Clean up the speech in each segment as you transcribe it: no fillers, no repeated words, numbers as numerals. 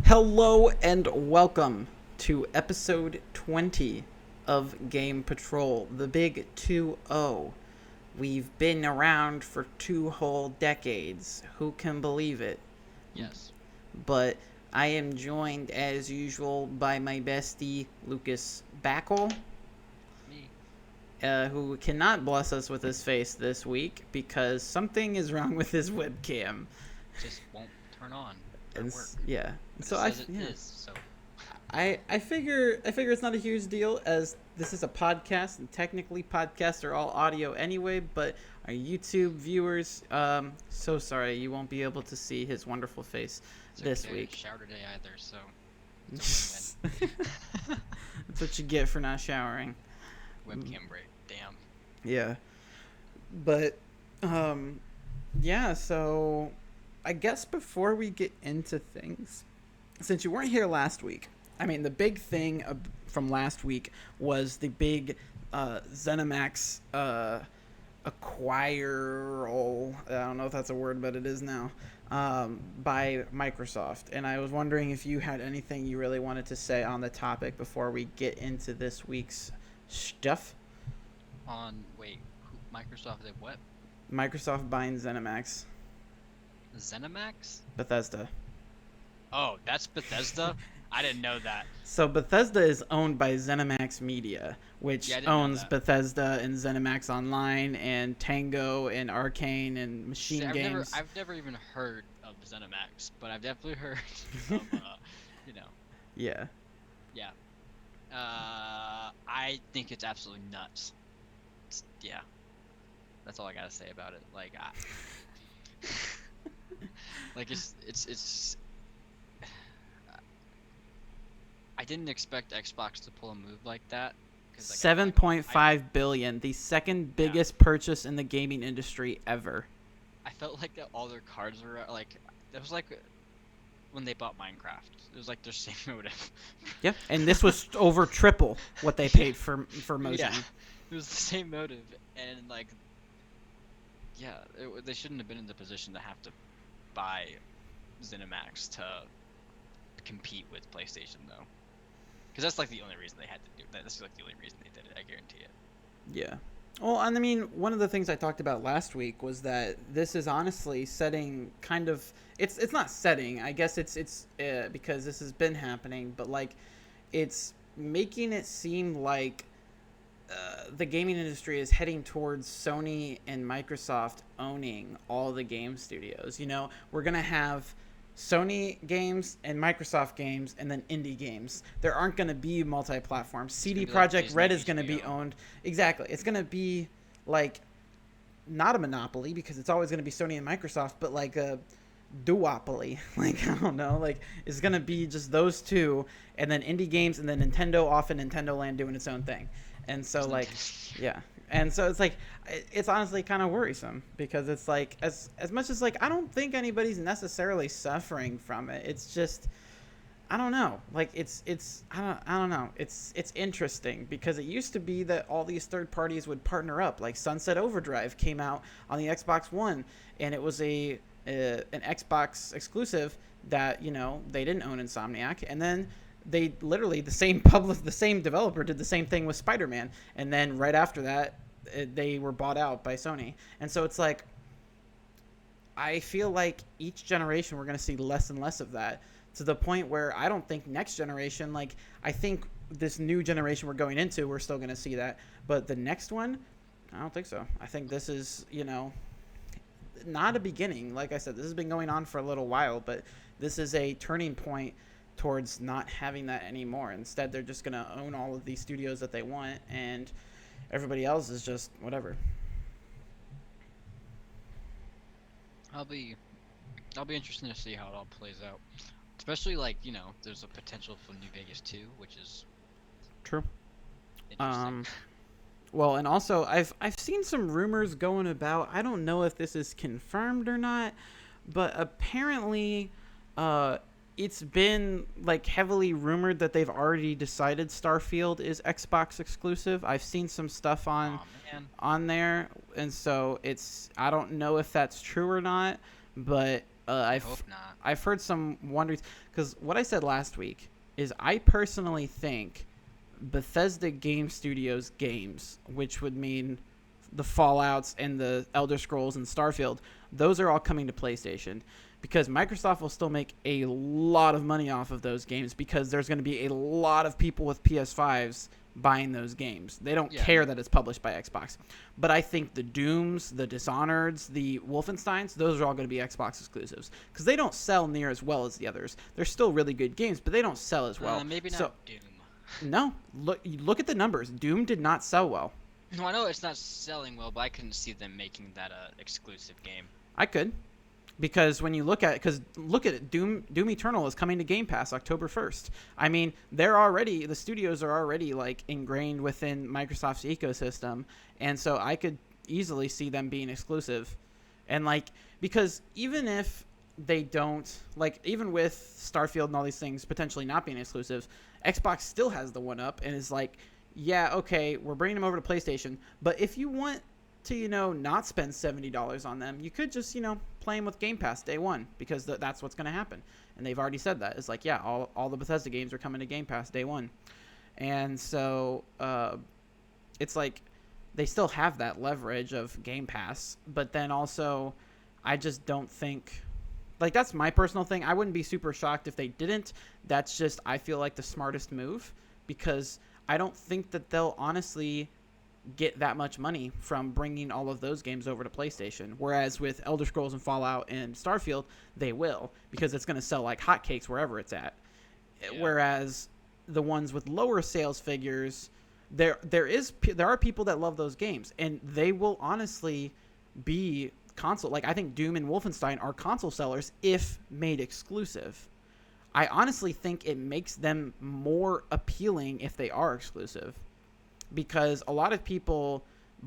Hello and welcome to episode 20 of Game Patrol, the big 2-0. We've been around for 2 whole decades. Who can believe it? Yes. But I am joined, as usual, by my bestie, Lucas Bakle, Me. who cannot bless us with his face this week because something is wrong with his webcam. Just won't turn on or And work. yeah, But so it I says it yeah. is, so I figure it's not a huge deal as this is a podcast and technically podcasts are all audio anyway, but our YouTube viewers, so sorry you won't be able to see his wonderful face it's this okay. I week. didn't shower today either, so it's a win-win. That's what you get for not showering. Webcam break. Damn. Yeah. But yeah, so I guess before we get into things, since you weren't here last week, I mean, the big thing from last week was the big ZeniMax acquiral. I don't know if that's a word, but it is now, by Microsoft. And I was wondering if you had anything you really wanted to say on the topic before we get into this week's stuff. Microsoft did what? Microsoft buying ZeniMax. ZeniMax? Bethesda. Oh, that's Bethesda? I didn't know that. So Bethesda is owned by ZeniMax Media, which Yeah, I didn't know owns that. Bethesda and ZeniMax Online and Tango and Arcane and Machine See, Games. I've never even heard of ZeniMax, but I've definitely heard of, you know, Yeah. yeah. I think it's absolutely nuts. Yeah. That's all I gotta say about it. Like it's. I didn't expect Xbox to pull a move like that. 'Cause, like, $7.5 billion, the second biggest purchase in the gaming industry ever. I felt like that all their cards were like. It was like when they bought Minecraft. It was like their same motive. Yeah, and this was over triple what they paid for Mojang. Yeah, it was the same motive, and like, yeah, they shouldn't have been in the position to have to buy ZeniMax to compete with PlayStation though. Because that's like the only reason they had to do that. That's like the only reason they did it. I guarantee it. Yeah. Well, and I mean, one of the things I talked about last week was that this is honestly setting kind of it's not setting. I guess it's because this has been happening, but like it's making it seem like the gaming industry is heading towards Sony and Microsoft owning all the game studios. You know, we're gonna have Sony games and Microsoft games, and then indie games. There aren't going to be multi-platform. CD Projekt Red is going to be owned. Exactly. It's going to be like not a monopoly because it's always going to be Sony and Microsoft, but like a duopoly. Like, I don't know. Like, it's going to be just those two, and then indie games, and then Nintendo off in Nintendo Land doing its own thing. And so, like, yeah. And so it's like it's honestly kind of worrisome because it's like as much as like I don't think anybody's necessarily suffering from it. It's just I don't know. Like it's I don't know. It's interesting because it used to be that all these third parties would partner up. Like Sunset Overdrive came out on the Xbox One and it was an Xbox exclusive that, you know, they didn't own Insomniac, and then they literally the same developer did the same thing with Spider-Man, and then right after that they were bought out by Sony. And so it's like I feel like each generation we're going to see less and less of that, to the point where I don't think next generation, like I think this new generation we're going into, we're still going to see that, but the next one I don't think so. I think this is, you know, not a beginning. Like I said, this has been going on for a little while, but this is a turning point towards not having that anymore. Instead, they're just going to own all of these studios that they want, and everybody else is just whatever. I'll be interested to see how it all plays out. Especially like, you know, there's a potential for New Vegas 2, which is true. Interesting. Well, and also I've seen some rumors going about. I don't know if this is confirmed or not, but apparently it's been like heavily rumored that they've already decided Starfield is Xbox exclusive. I've seen some stuff on there, and so it's I don't know if that's true or not, but I I've hope not. I've heard some wonders because what I said last week is I personally think Bethesda Game Studios games, which would mean the Fallouts and the Elder Scrolls and Starfield, those are all coming to PlayStation because Microsoft will still make a lot of money off of those games because there's going to be a lot of people with PS5s buying those games. They don't Yeah. care that it's published by Xbox. But I think the Dooms, the Dishonoreds, the Wolfensteins, those are all going to be Xbox exclusives because they don't sell near as well as the others. They're still really good games, but they don't sell as well. Maybe not So, Doom. no, look at the numbers. Doom did not sell well. No, I know it's not selling well, but I couldn't see them making that a exclusive game. I could, because when you look at it, Doom Eternal is coming to Game Pass October 1st. I mean, the studios are already like ingrained within Microsoft's ecosystem, and so I could easily see them being exclusive, and like because even if they don't like even with Starfield and all these things potentially not being exclusive, Xbox still has the one up and is like, yeah, okay, we're bringing them over to PlayStation, but if you want to, not spend $70 on them, you could just, play them with Game Pass day one because that's what's going to happen. And they've already said that. It's like, yeah, all the Bethesda games are coming to Game Pass day one. And so it's like they still have that leverage of Game Pass, but then also I just don't think like that's my personal thing. I wouldn't be super shocked if they didn't. That's just I feel like the smartest move because I don't think that they'll honestly get that much money from bringing all of those games over to PlayStation. Whereas with Elder Scrolls and Fallout and Starfield, they will because it's going to sell like hotcakes wherever it's at. Yeah. Whereas the ones with lower sales figures, there are people that love those games and they will honestly be console. Like I think Doom and Wolfenstein are console sellers if made exclusive. I honestly think it makes them more appealing if they are exclusive. Because a lot of people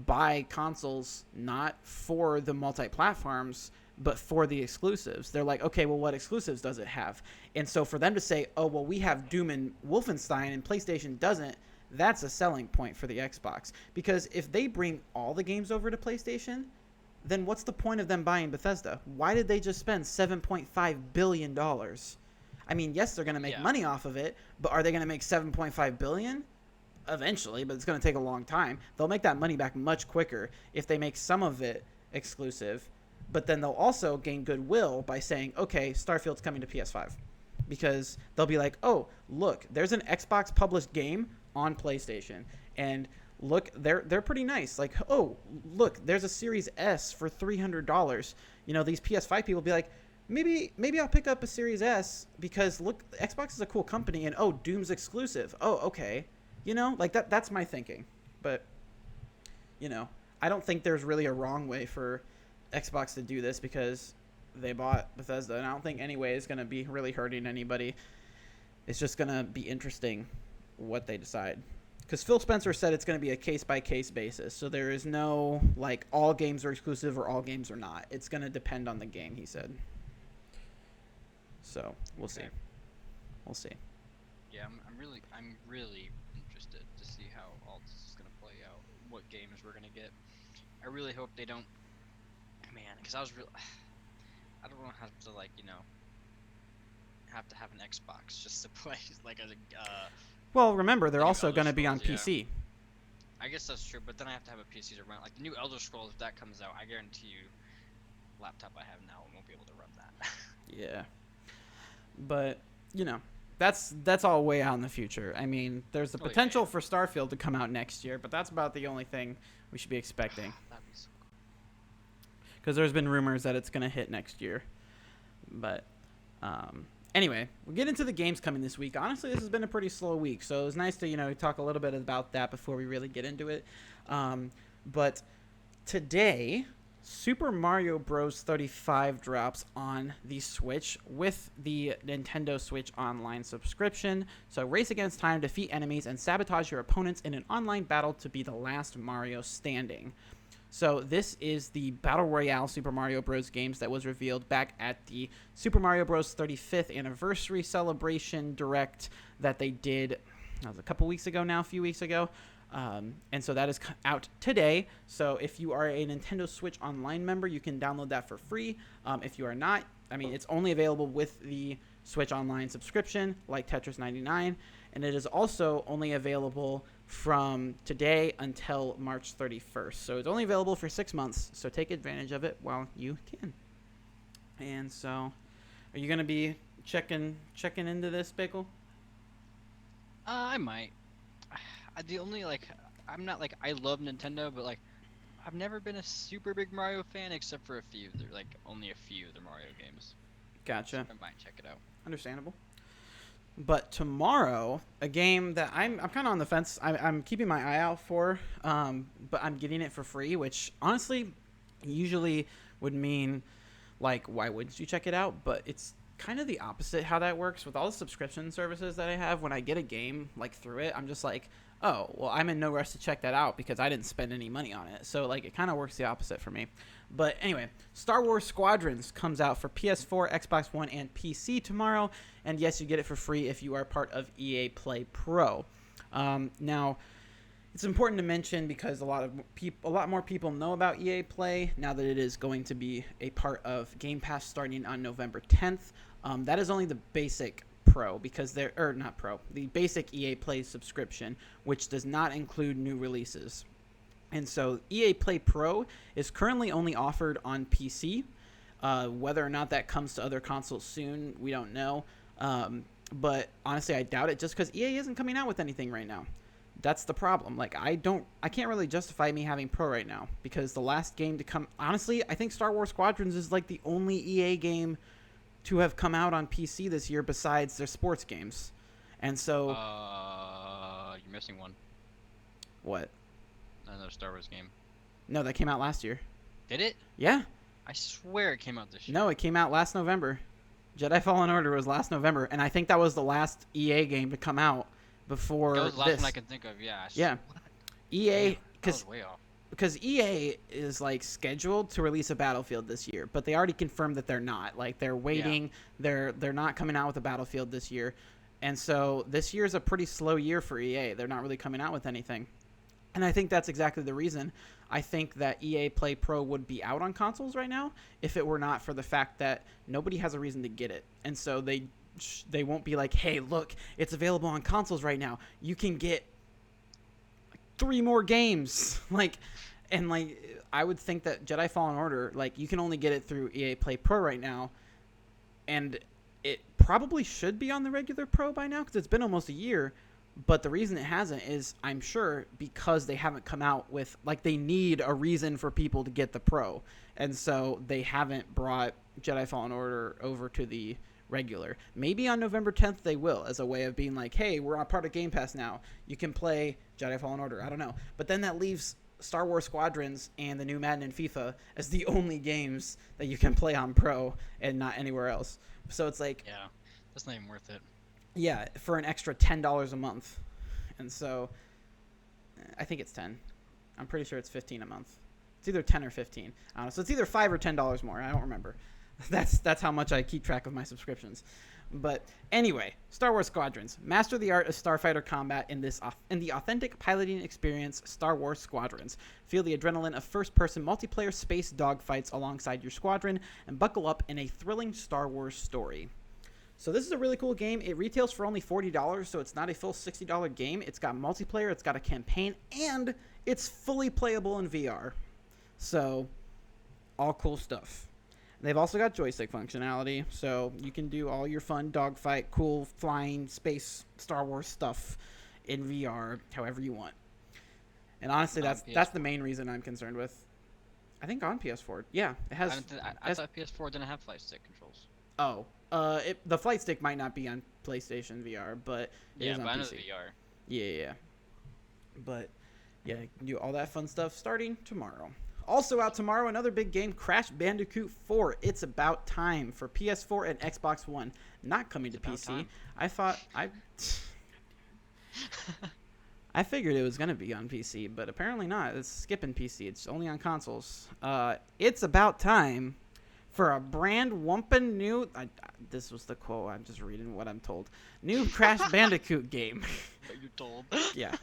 buy consoles not for the multi-platforms, but for the exclusives. They're like, okay, well, what exclusives does it have? And so for them to say, oh, well, we have Doom and Wolfenstein and PlayStation doesn't, that's a selling point for the Xbox. Because if they bring all the games over to PlayStation, then what's the point of them buying Bethesda? Why did they just spend $7.5 billion? I mean, yes, they're going to make money off of it, but are they going to make $7.5 billion? Eventually, but it's going to take a long time. They'll make that money back much quicker if they make some of it exclusive, but then they'll also gain goodwill by saying, okay, Starfield's coming to PS5 because they'll be like, oh, look, there's an Xbox published game on PlayStation and look, they're pretty nice. Like, oh, look, there's a Series S for $300. These PS5 people will be like, maybe I'll pick up a Series S because look, Xbox is a cool company and oh, Doom's exclusive. Oh, okay. Like that's my thinking. But, I don't think there's really a wrong way for Xbox to do this because they bought Bethesda. And I don't think any way is going to be really hurting anybody. It's just going to be interesting what they decide. Because Phil Spencer said it's going to be a case-by-case basis. So there is no, like, all games are exclusive or all games are not. It's going to depend on the game, he said. So, we'll see. We'll see. Yeah, I'm really interested to see how all this is gonna play out. What games we're gonna get. I really hope they don't. Man, because I don't want to have to have to have an Xbox just to play like as a. Well, remember they're new also Elder going to be on Scrolls, PC. I guess that's true, but then I have to have a PC to run. Like the new Elder Scrolls, if that comes out, I guarantee you, laptop I have now won't be able to run that. Yeah, but that's all way out in the future. I mean, there's the potential for Starfield to come out next year, but that's about the only thing we should be expecting. That'd be so cool. Because there's been rumors that it's going to hit next year. But anyway, we'll get into the games coming this week. Honestly, this has been a pretty slow week, so it was nice to talk a little bit about that before we really get into it. But today, Super Mario Bros. 35 drops on the Switch with the Nintendo Switch Online subscription. So race against time, defeat enemies, and sabotage your opponents in an online battle to be the last Mario standing. So this is the Battle Royale Super Mario Bros. Games that was revealed back at the Super Mario Bros. 35th Anniversary Celebration Direct that they did, that was a few weeks ago. And so that is out today. So if you are a Nintendo Switch Online member, you can download that for free. If you are not, it's only available with the Switch Online subscription, like Tetris 99, and it is also only available from today until March 31st. So it's only available for 6 months, so take advantage of it while you can. And so, are you going to be checking into this, Bakle? I might. The only I'm not I love Nintendo, but I've never been a super big Mario fan except for a few. They're only a few of the Mario games. Gotcha. So I might check it out. Understandable. But tomorrow, a game that I'm kind of on the fence. I'm keeping my eye out for, but I'm getting it for free, which honestly, usually would mean why wouldn't you check it out? But it's kind of the opposite how that works with all the subscription services that I have. When I get a game through it, I'm just oh, well, I'm in no rush to check that out because I didn't spend any money on it. So it kind of works the opposite for me. But anyway, Star Wars Squadrons comes out for PS4, Xbox One, and PC tomorrow. And yes, you get it for free if you are part of EA Play Pro. Now, it's important to mention because a lot more people know about EA Play now that it is going to be a part of Game Pass starting on November 10th. That is only the basic Pro because the basic EA Play subscription, which does not include new releases. And so EA Play Pro is currently only offered on PC. Whether or not that comes to other consoles soon, we don't know. But honestly, I doubt it just because EA isn't coming out with anything right now. That's the problem. I can't really justify me having Pro right now because the last game to come, honestly, I think Star Wars Squadrons is the only EA game to have come out on PC this year besides their sports games. And so you're missing one. What? Another Star Wars game. No, that came out last year. Did it? Yeah. I swear it came out this year. No, it came out last November. Jedi Fallen Order was last November, and I think that was the last EA game to come out before that was the last this. one I can think of. Yeah. Yeah. EA, because way off. Because EA is scheduled to release a Battlefield this year, but they already confirmed that they're not. They're waiting. Yeah. They're not coming out with a Battlefield this year, and so this year is a pretty slow year for EA. They're not really coming out with anything, and I think that's exactly the reason. I think that EA Play Pro would be out on consoles right now if it were not for the fact that nobody has a reason to get it, and so they won't be hey, look, it's available on consoles right now. You can get 3 more games. I would think that Jedi Fallen Order, you can only get it through EA Play Pro right now, and it probably should be on the regular Pro by now because it's been almost a year. But the reason it hasn't is, I'm sure, because they haven't come out with, they need a reason for people to get the Pro. And so they haven't brought Jedi Fallen Order over to the regular. Maybe on November 10th they will, as a way of being hey, we're on part of Game Pass now. You can play Jedi Fallen Order. I don't know. But then that leaves Star Wars Squadrons and the new Madden and FIFA as the only games that you can play on Pro and not anywhere else. So it's yeah, that's not even worth it. Yeah, for an extra $10 a month. And so I think it's 10. I'm pretty sure it's 15 a month. It's either 10 or 15. I don't know. So it's either $5 or $10 more. I don't remember. That's how much I keep track of my subscriptions. But anyway, Star Wars Squadrons. Master the art of starfighter combat in the authentic piloting experience, Star Wars Squadrons. Feel the adrenaline of first-person multiplayer space dogfights alongside your squadron and buckle up in a thrilling Star Wars story. So this is a really cool game. It retails for only $40, so it's not a full $60 game. It's got multiplayer, it's got a campaign, and it's fully playable in VR. So, all cool stuff. They've also got joystick functionality, so you can do all your fun dogfight, cool flying space Star Wars stuff in VR however you want. And honestly, that's the main reason I'm concerned with. I think on PS4, yeah, it has. I thought PS4 didn't have flight stick controls. Oh, the flight stick might not be on PlayStation VR, but it is on but PC. I know the VR. Yeah. But yeah, you can do all that fun stuff starting tomorrow. Also out tomorrow, another big game, Crash Bandicoot 4. It's about time for PS4 and Xbox One. Not coming to PC. Time. I figured it was going to be on PC, but apparently not. It's skipping PC. It's only on consoles. It's about time for a brand whompin' new... this was the quote. I'm just reading what I'm told. New Crash Bandicoot game. What you told. Yeah.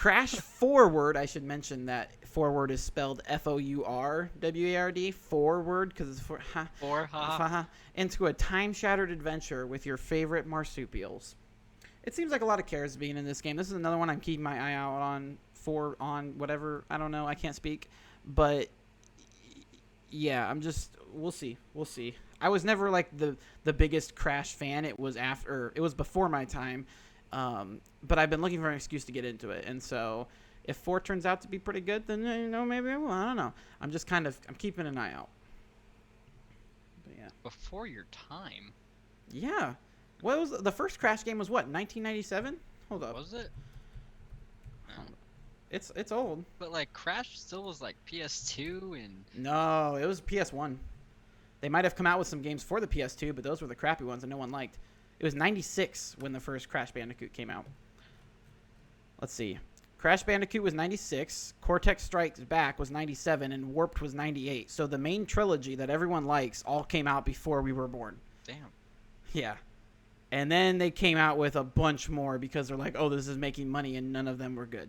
Crash Forward, I should mention that forward is spelled Fourward, forward, because it's into a time-shattered adventure with your favorite marsupials. It seems like a lot of care is being in this game. This is another one I'm keeping my eye out on whatever. I don't know. I can't speak. But, yeah, we'll see. I was never, like, the biggest Crash fan. It was before my time. But I've been looking for an excuse to get into it. And so if 4 turns out to be pretty good, then, maybe I will. I don't know. I'm keeping an eye out. But, yeah. Before your time? Yeah. What was the first Crash game? Was what, 1997? Hold up. Was it? No. It's old. But like Crash still was like PS2 and. No, it was PS1. They might have come out with some games for the PS2, but those were the crappy ones that no one liked. It was 96 when the first Crash Bandicoot came out. Let's see. Crash Bandicoot was 96, Cortex Strikes Back was 97, and Warped was 98. So the main trilogy that everyone likes all came out before we were born. Damn. Yeah. And then they came out with a bunch more because they're like, oh, this is making money, and none of them were good.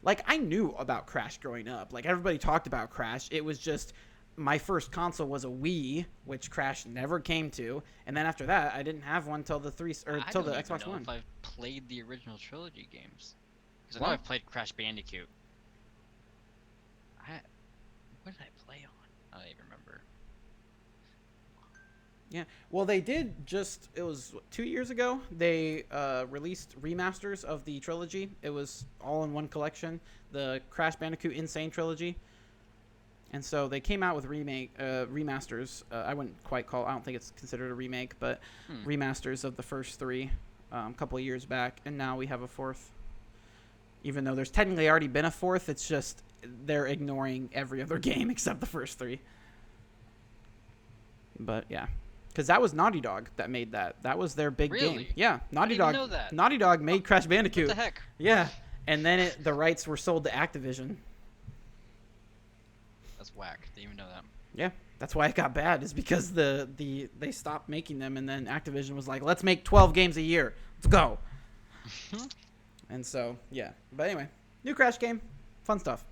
Like, I knew about Crash growing up. Like, everybody talked about Crash. It was just my first console was a Wii, which Crash never came to. And then after that, I didn't have one till the Xbox One. I don't even know if I've played the original trilogy games. Because I know I've played Crash Bandicoot. What did I play on? I don't even remember. Yeah, well, they did it was 2 years ago, they released remasters of the trilogy. It was all in one collection, the Crash Bandicoot Insane Trilogy. And so they came out with remasters. I don't think it's considered a remake, but remasters of the first 3 a couple of years back. And now we have a 4th. Even though there's technically already been a 4th, it's just they're ignoring every other game except the first 3. But yeah. Because that was Naughty Dog that made that. That was their big game. Yeah, Naughty Dog. Know that. Naughty Dog made Crash Bandicoot. What the heck? Yeah, and then the rights were sold to Activision. That's whack. Didn't even know that. Yeah, that's why it got bad. Is because they stopped making them, and then Activision was like, "Let's make 12 games a year. Let's go." And so yeah. But anyway, new Crash game, fun stuff.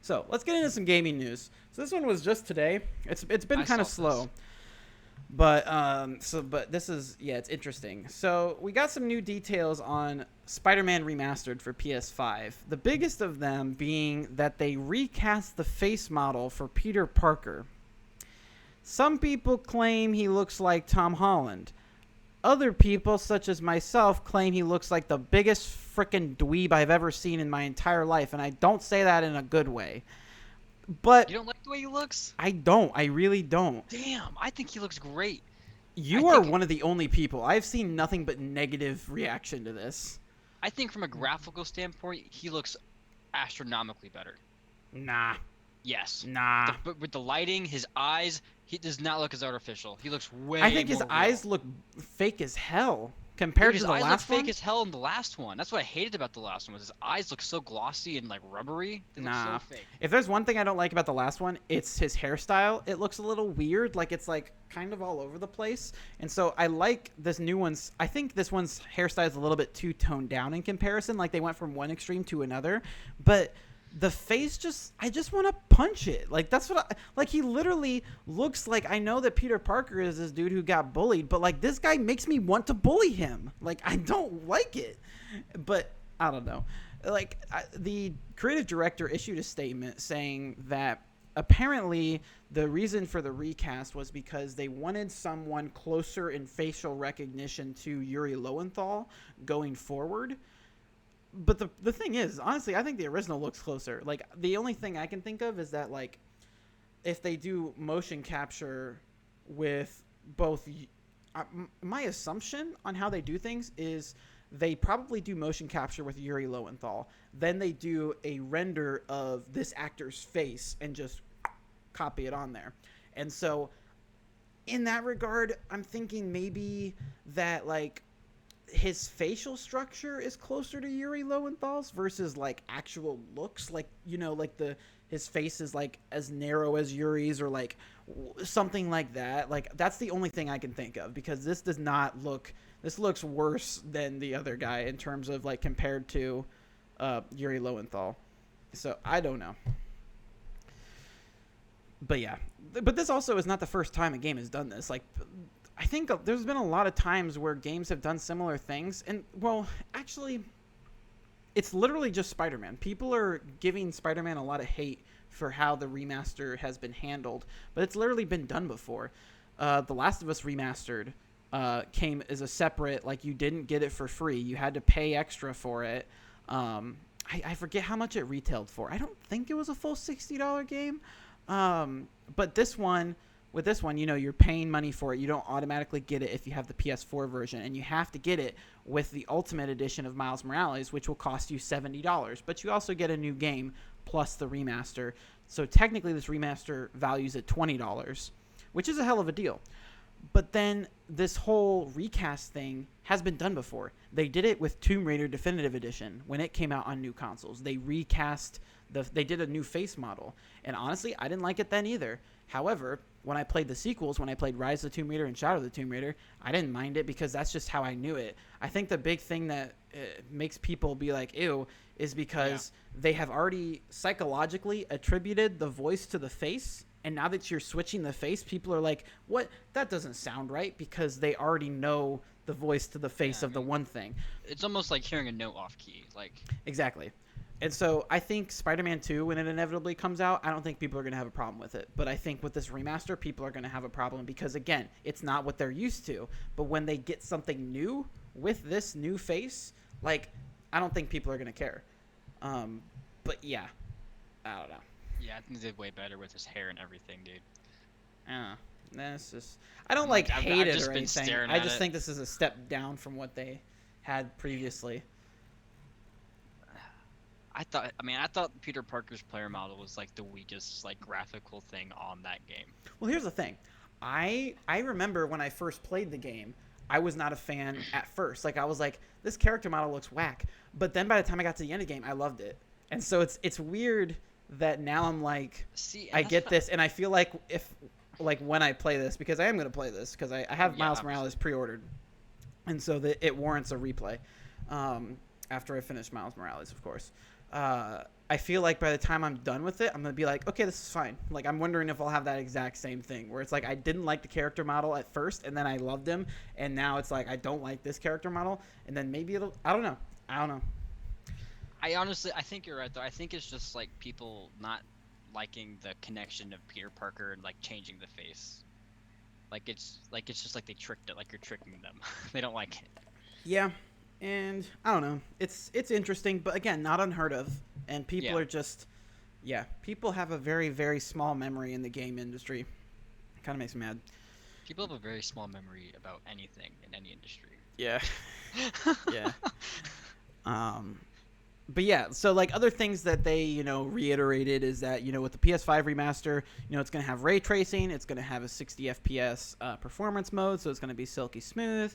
So let's get into some gaming news. So this one was just today. It's been kind of slow. But this is, it's interesting. So we got some new details on Spider-Man Remastered for PS5. The biggest of them being that they recast the face model for Peter Parker. Some people claim he looks like Tom Holland. Other people, such as myself, claim he looks like the biggest frickin' dweeb I've ever seen in my entire life, and I don't say that in a good way. But you don't like the way he looks? I don't. I really don't. Damn, I think he looks great. You are one of the only people. I've seen nothing but negative reaction to this. I think from a graphical standpoint, he looks astronomically better. Nah. Yes. Nah. But with the lighting, his eyes, he does not look as artificial. He looks way I think his more eyes real. look fake as hell. Compared to the last one? His eyes look fake as hell in the last one. That's what I hated about the last one. Was his eyes look so glossy and like rubbery. They look so fake. If there's one thing I don't like about the last one, it's his hairstyle. It looks a little weird, like it's like kind of all over the place. And so I like this new one's. I think this one's hairstyle is a little bit too toned down in comparison. Like they went from one extreme to another, but the face I just want to punch it. Like that's what he literally looks like. I know that Peter Parker is this dude who got bullied, but like this guy makes me want to bully him. Like I don't like it, but I don't know. Like the creative director issued a statement saying that apparently the reason for the recast was because they wanted someone closer in facial recognition to Yuri Lowenthal going forward. But the thing is, honestly, I think the original looks closer. Like, the only thing I can think of is that, like, if they do motion capture with both... my assumption on how they do things is they probably do motion capture with Yuri Lowenthal. Then they do a render of this actor's face and just copy it on there. And so, in that regard, I'm thinking maybe that, like... his facial structure is closer to Yuri Lowenthal's versus like actual looks, like, you know, like his face is like as narrow as Yuri's, or like something like that. Like, that's the only thing I can think of, because this does not look. This looks worse than the other guy in terms of, like, compared to Yuri Lowenthal. So I don't know. But yeah, but this also is not the first time a game has done this. Like, I think there's been a lot of times where games have done similar things, and well, actually, it's literally just Spider-Man. People are giving Spider-Man a lot of hate for how the remaster has been handled, but it's literally been done before. The Last of Us remastered came as a separate, like, you didn't get it for free. You had to pay extra for it. I forget how much it retailed for. I don't think it was a full $60 game. But with this one, you know, you're paying money for it. You don't automatically get it if you have the PS4 version, and you have to get it with the Ultimate Edition of Miles Morales, which will cost you $70. But you also get a new game plus the remaster. So technically this remaster values at $20, which is a hell of a deal. But then this whole recast thing has been done before. They did it with Tomb Raider Definitive Edition when it came out on new consoles. They recast they did a new face model, and honestly, I didn't like it then either. However, when I played the sequels, when I played Rise of the Tomb Raider and Shadow of the Tomb Raider, I didn't mind it because that's just how I knew it. I think the big thing that makes people be like, ew, is because they have already psychologically attributed the voice to the face. And now that you're switching the face, people are like, what? That doesn't sound right, because they already know the voice to the face of the one thing. It's almost like hearing a note off key. Like, exactly. And so I think Spider-Man 2, when it inevitably comes out, I don't think people are going to have a problem with it. But I think with this remaster, people are going to have a problem because, again, it's not what they're used to. But when they get something new with this new face, like, I don't think people are going to care. But yeah, I don't know. Yeah, I think they did way better with his hair and everything, dude. That's just, I don't like hate it or anything. I just think this is a step down from what they had previously. I thought Peter Parker's player model was like the weakest, like, graphical thing on that game. Well, here's the thing. I remember when I first played the game, I was not a fan at first. Like, I was like, this character model looks whack. But then by the time I got to the end of the game, I loved it. And so it's weird that now I'm like, I get this, and I feel like when I play this, because I am going to play this, because I have Miles Morales pre-ordered, and so that it warrants a replay after I finish Miles Morales, of course. I feel like by the time I'm done with it, I'm going to be like, okay, this is fine. Like, I'm wondering if I'll have that exact same thing, where it's like I didn't like the character model at first, and then I loved him, and now it's like I don't like this character model, and then maybe it'll, I don't know. I think you're right, though. I think it's just, like, people not liking the connection of Peter Parker and, like, changing the face. It's just like they tricked it, like you're tricking them. They don't like it. Yeah, and I don't know. It's interesting, but again, not unheard of. And people are just, people have a very, very small memory in the game industry. It kind of makes me mad. People have a very small memory about anything in any industry. Yeah. Yeah. But yeah, so like other things that they, reiterated is that, with the PS5 remaster, it's going to have ray tracing. It's going to have a 60 FPS performance mode, so it's going to be silky smooth.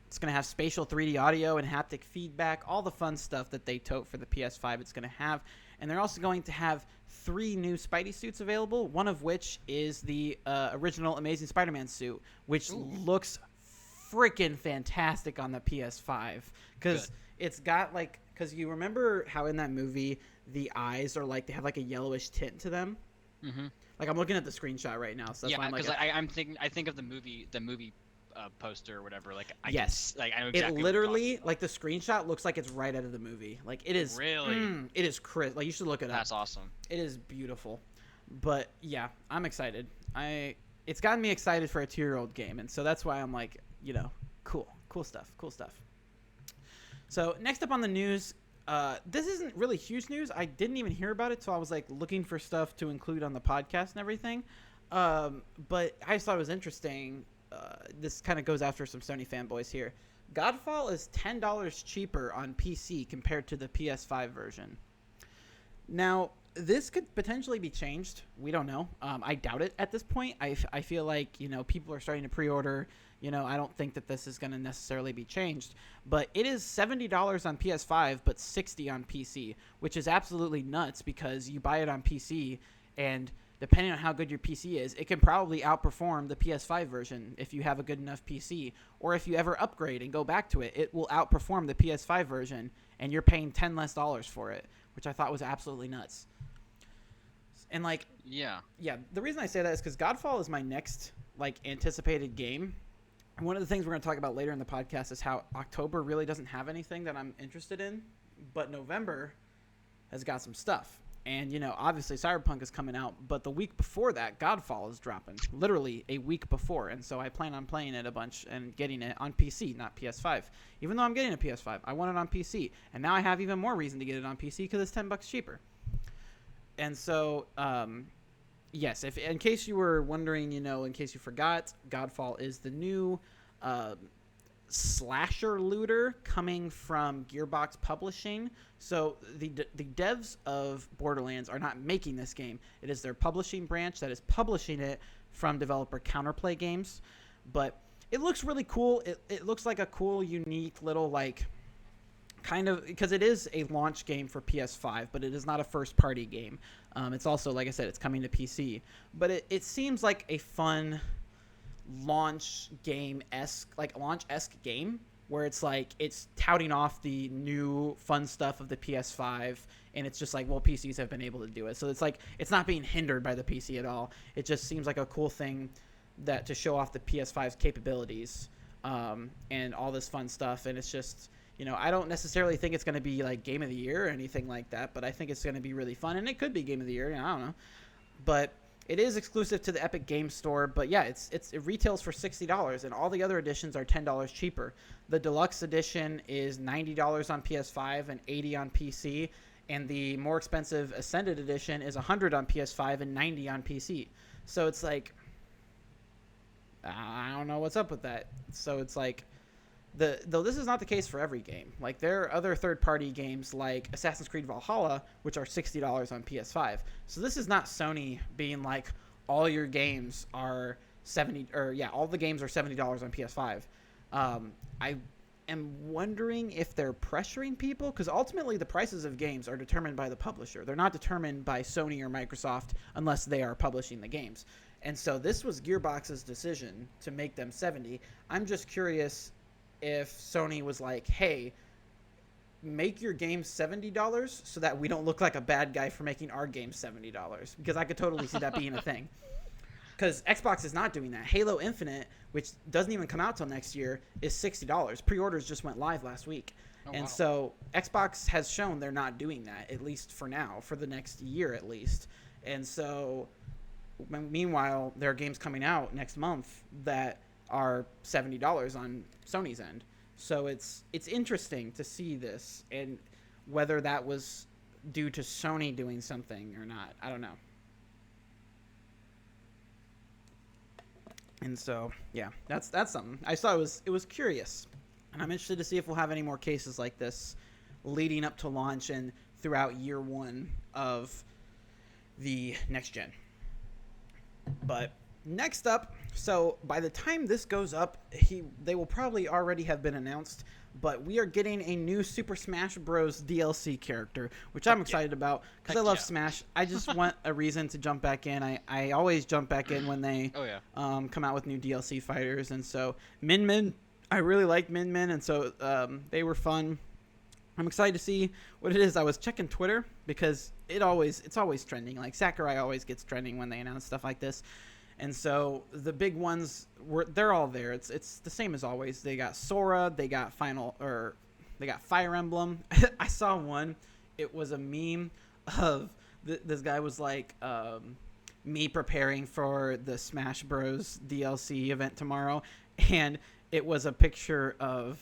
It's going to have spatial 3D audio and haptic feedback, all the fun stuff that they tote for the PS5 it's going to have. And they're also going to have 3 new Spidey suits available, one of which is the original Amazing Spider-Man suit, which looks freaking fantastic on the PS5. Because it's got like... Because you remember how in that movie the eyes are like, they have like a yellowish tint to them? Mm-hmm. Like, I'm looking at the screenshot right now, so that's why I'm like... I think of the movie poster or whatever. Like, I know exactly it literally, like, the screenshot looks like it's right out of the movie. Like, it is... Really? It is crisp. Like, you should look it up. That's awesome. It is beautiful. But, yeah, I'm excited. It's gotten me excited for a 2-year-old game, and so that's why I'm like, cool stuff. So next up on the news, this isn't really huge news. I didn't even hear about it, so I was like looking for stuff to include on the podcast and everything. But I just thought it was interesting. This kind of goes after some Sony fanboys here. Godfall is $10 cheaper on PC compared to the PS5 version. Now, this could potentially be changed. We don't know. I doubt it at this point. I feel like, people are starting to pre-order. I don't think that this is going to necessarily be changed. But it is $70 on PS5, but $60 on PC, which is absolutely nuts because you buy it on PC and depending on how good your PC is, it can probably outperform the PS5 version if you have a good enough PC. Or if you ever upgrade and go back to it, it will outperform the PS5 version, and you're paying $10 less for it, which I thought was absolutely nuts. And like, Yeah. the reason I say that is because Godfall is my next like anticipated game. And one of the things we're going to talk about later in the podcast is how October really doesn't have anything that I'm interested in, but November has got some stuff. And, you know, obviously Cyberpunk is coming out, but the week before that, Godfall is dropping. Literally a week before. And so I plan on playing it a bunch and getting it on PC, not PS5. Even though I'm getting a PS5, I want it on PC. And now I have even more reason to get it on PC because it's $10 cheaper. And so, yes, if in case you were wondering, you know, in case you forgot, Godfall is the new slasher looter coming from Gearbox Publishing. So the devs of Borderlands are not making this game. It is their publishing branch that is publishing it from developer Counterplay Games. But it looks really cool. It looks like a cool, unique little like kind of, because it is a launch game for PS5, but it is not a first-party game. It's also, like I said, it's coming to PC. But it seems like a fun launch game-esque, like launch-esque game, where it's like it's touting off the new fun stuff of the PS5, and it's just like, well, PCs have been able to do it. So it's like it's not being hindered by the PC at all. It just seems like a cool thing that to show off the PS5's capabilities and all this fun stuff. And it's just, you know, I don't necessarily think it's going to be like Game of the Year or anything like that, but I think it's going to be really fun, and it could be Game of the Year. You know, I don't know, but it is exclusive to the Epic Games Store. But yeah, it retails for $60, and all the other editions are $10 cheaper. The deluxe edition is $90 on PS5 and $80 on PC, and the more expensive Ascended edition is $100 on PS5 and $90 on PC. So it's like, I don't know what's up with that. So it's like, though this is not the case for every game. Like, there are other third-party games like Assassin's Creed Valhalla, which are $60 on PS5. So this is not Sony being like, all your games are all the games are $70 on PS5. I am wondering if they're pressuring people, because ultimately the prices of games are determined by the publisher. They're not determined by Sony or Microsoft unless they are publishing the games. And so this was Gearbox's decision to make them 70. I'm just curious if Sony was like, hey, make your game $70 so that we don't look like a bad guy for making our game $70, because I could totally see that being a thing. Because Xbox is not doing that. Halo Infinite, which doesn't even come out till next year, is $60. Pre-orders just went live last week. Wow. So Xbox has shown they're not doing that, at least for now, for the next year at least. And so meanwhile, there are games coming out next month that are $70 on Sony's end. So it's interesting to see this, and whether that was due to Sony doing something or not, I don't know. And so, yeah, that's something. I saw it was curious, and I'm interested to see if we'll have any more cases like this leading up to launch and throughout year one of the next gen. But next up, so by the time this goes up, they will probably already have been announced, but we are getting a new Super Smash Bros. DLC character, which I'm excited about because I love Smash. I just want a reason to jump back in. I always jump back in when they come out with new DLC fighters, and so Min Min, I really like Min Min, and so they were fun. I'm excited to see what it is. I was checking Twitter because it's always trending. Like Sakurai always gets trending when they announce stuff like this. And so the big ones they're all there. It's the same as always. They got Sora, they got Fire Emblem. I saw one. It was a meme of this guy was like me preparing for the Smash Bros DLC event tomorrow, and it was a picture of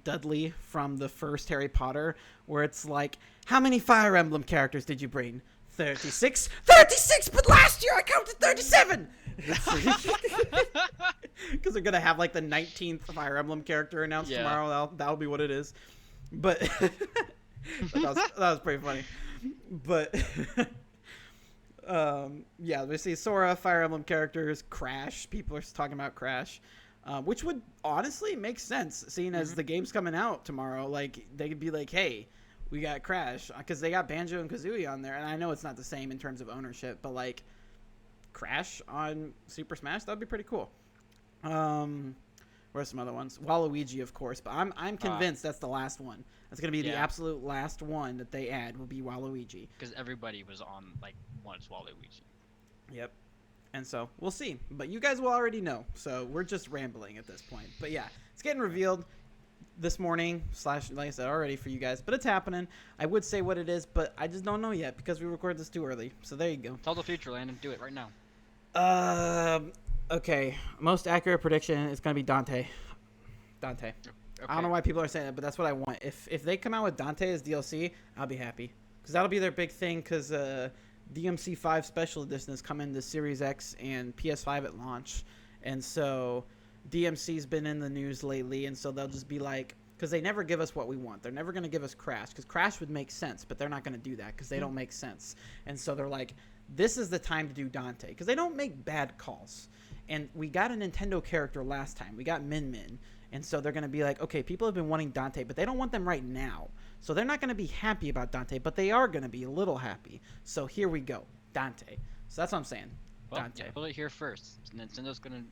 Dudley from the first Harry Potter, where it's like, how many Fire Emblem characters did you bring? 36? 36, but last year I counted 37! Because they're going to have like the 19th Fire Emblem character announced tomorrow. That'll be what it is. But that was pretty funny. But we see Sora, Fire Emblem characters, Crash. People are talking about Crash. Which would honestly make sense, seeing as the game's coming out tomorrow. Like, they could be like, hey, we got Crash, because they got Banjo and Kazooie on there. And I know it's not the same in terms of ownership, but like, Crash on Super Smash. That'd be pretty cool. What are some other ones? Waluigi, of course, but I'm convinced that's the last one. That's gonna be the absolute last one that they add will be Waluigi. Because everybody was on like wants Waluigi. Yep. And so we'll see, but you guys will already know. So we're just rambling at this point. But yeah, it's getting revealed this morning / like I said already for you guys, but it's happening. I would say what it is, but I just don't know yet because we recorded this too early. So there you go. Tell the future, Landon. Do it right now. Okay. Most accurate prediction is gonna be Dante. Okay. I don't know why people are saying that, but that's what I want. If they come out with Dante as DLC, I'll be happy because that'll be their big thing. Because DMC 5 Special Edition is coming to Series X and PS5 at launch, and so DMC's been in the news lately, and so they'll just be like, because they never give us what we want. They're never going to give us Crash, because Crash would make sense, but they're not going to do that because they don't make sense. And so they're like, this is the time to do Dante, because they don't make bad calls. And we got a Nintendo character last time. We got Min Min. And so they're going to be like, okay, people have been wanting Dante, but they don't want them right now. So they're not going to be happy about Dante, but they are going to be a little happy. So here we go, Dante. So that's what I'm saying, Dante. Well, it here first. Nintendo's going to,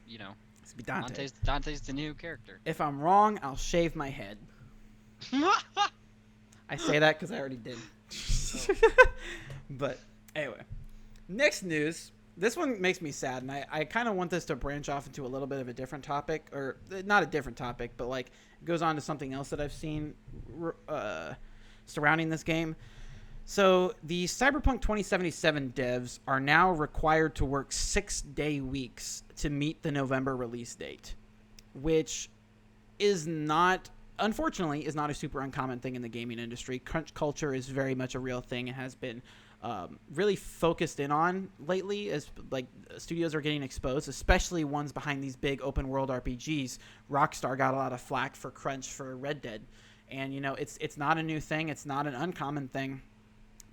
you know, it's be Dante. Dante's the new character. If I'm wrong, I'll shave my head. I say that because I already did. But anyway, next news. This one makes me sad, and I kind of want this to branch off into a little bit of a different topic, or not a different topic, but like it goes on to something else that I've seen surrounding this game. So the Cyberpunk 2077 devs are now required to work 6-day weeks to meet the November release date, which is not, unfortunately, is not a super uncommon thing in the gaming industry. Crunch culture is very much a real thing and has been really focused in on lately as like studios are getting exposed, especially ones behind these big open world RPGs. Rockstar got a lot of flack for crunch for Red Dead, and you know it's not a new thing, it's not an uncommon thing.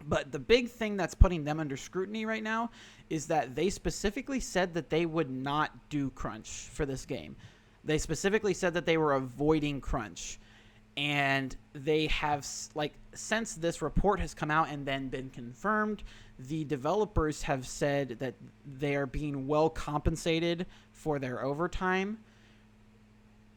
But the big thing that's putting them under scrutiny right now is that they specifically said that they would not do crunch for this game. They specifically said that they were avoiding crunch. And they have, like, since this report has come out and then been confirmed, the developers have said that they are being well compensated for their overtime.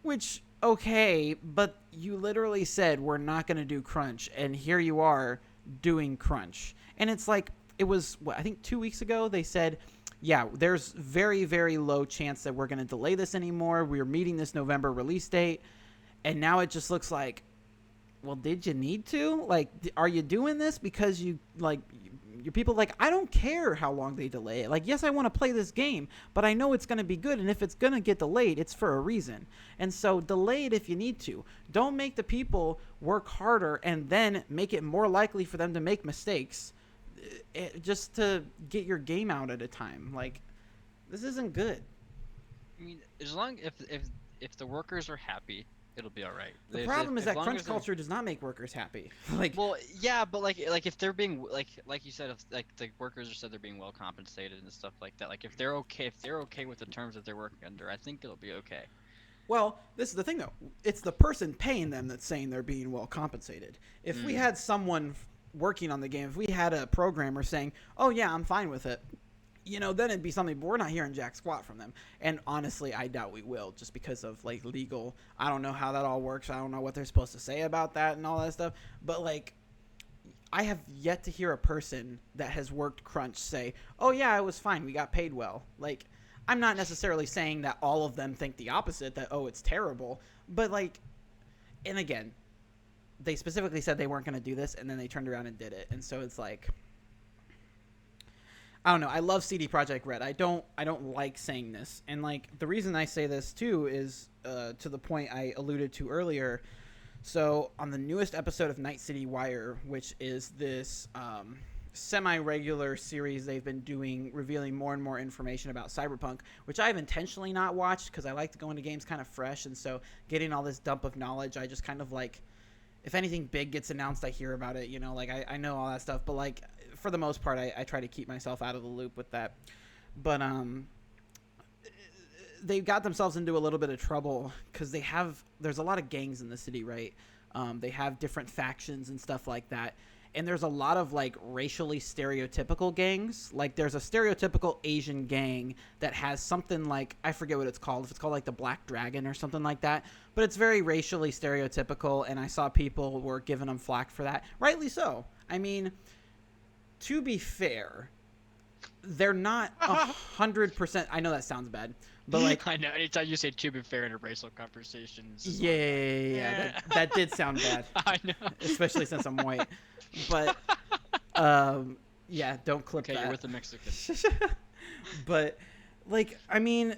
Which, okay, but you literally said we're not going to do crunch, and here you are doing crunch. And it's like, it was, I think 2 weeks ago, they said, yeah, there's very, very low chance that we're going to delay this anymore. We're meeting this November release date. And now it just looks like, well, did you need to? Like, are you doing this because you, like, your people like, I don't care how long they delay it. Like, yes, I want to play this game, but I know it's going to be good. And if it's going to get delayed, it's for a reason. And so delay it if you need to. Don't make the people work harder and then make it more likely for them to make mistakes just to get your game out at a time. Like, this isn't good. I mean, as long if the workers are happy, it'll be all right. The problem is that crunch culture does not make workers happy. Like, well, yeah, but like if they're being like you said, if like the workers are said they're being well compensated and stuff like that, like if they're okay with the terms that they're working under, I think it'll be okay. Well, this is the thing though. It's the person paying them that's saying they're being well compensated. If we had someone working on the game, if we had a programmer saying, "Oh yeah, I'm fine with it," you know, then it'd be something, but we're not hearing jack squat from them. And honestly, I doubt we will, just because of, like, legal. I don't know how that all works. I don't know what they're supposed to say about that and all that stuff. But, like, I have yet to hear a person that has worked crunch say, oh, yeah, it was fine. We got paid well. Like, I'm not necessarily saying that all of them think the opposite, that, oh, it's terrible. But, like, and again, they specifically said they weren't going to do this, and then they turned around and did it. And so it's like, I don't know. I love CD Projekt Red. I don't like saying this. And, like, the reason I say this, too, is to the point I alluded to earlier. So, on the newest episode of Night City Wire, which is this semi-regular series they've been doing, revealing more and more information about Cyberpunk, which I've intentionally not watched because I like to go into games kind of fresh. And so, getting all this dump of knowledge, I just kind of, like, if anything big gets announced, I hear about it, you know, like, I know all that stuff. But, like, for the most part, I try to keep myself out of the loop with that. But they got themselves into a little bit of trouble because there's a lot of gangs in the city, right? They have different factions and stuff like that. and there's a lot of like racially stereotypical gangs. Like there's a stereotypical Asian gang that has something like, I forget what it's called, if it's called like the Black Dragon or something like that, but it's very racially stereotypical, and I saw people were giving them flack for that, rightly so. I mean, to be fair, they're not 100%. I know that sounds bad, but like, I know. Anytime you say "to be fair" in a racial conversation, yeah, that did sound bad. I know. Especially since I'm white. But yeah, don't clip that. Okay, you're with the Mexicans. But like, I mean,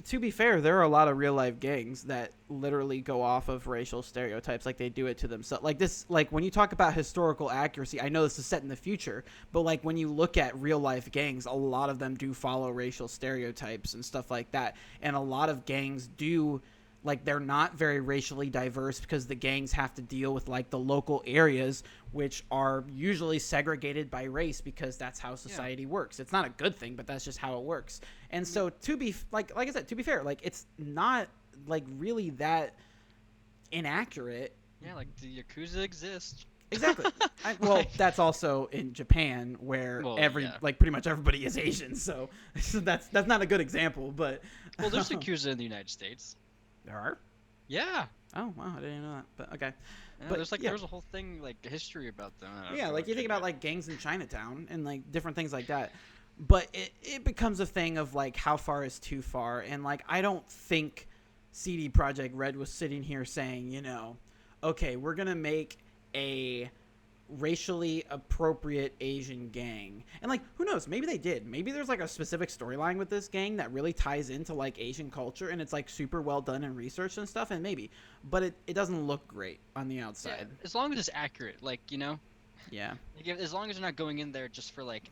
to be fair, there are a lot of real life gangs that literally go off of racial stereotypes, like they do it to themselves. Like this, like when you talk about historical accuracy, I know this is set in the future, but like when you look at real life gangs, a lot of them do follow racial stereotypes and stuff like that. And a lot of gangs do, like, they're not very racially diverse because the gangs have to deal with like the local areas, which are usually segregated by race because that's how society works. It's not a good thing, but that's just how it works. And so to be like I said, to be fair, like it's not like really that inaccurate. Yeah, like the Yakuza exist. Exactly. Well, that's also in Japan where like pretty much everybody is Asian. So that's not a good example, but well, there's Yakuza in the United States. There are? Yeah. Oh, wow, I didn't know that. But okay. Yeah, but there's like there's a whole thing, like history about them. Yeah, like you think about like gangs in Chinatown and like different things like that. But it becomes a thing of like how far is too far, and like I don't think CD Projekt Red was sitting here saying, you know, okay, we're gonna make a racially appropriate Asian gang. And like, who knows, maybe they did. Maybe there's like a specific storyline with this gang that really ties into like Asian culture, and it's like super well done and researched and stuff, and maybe, but it doesn't look great on the outside. Yeah, as long as it's accurate, like, you know. Yeah. Like, as long as they're not going in there just for like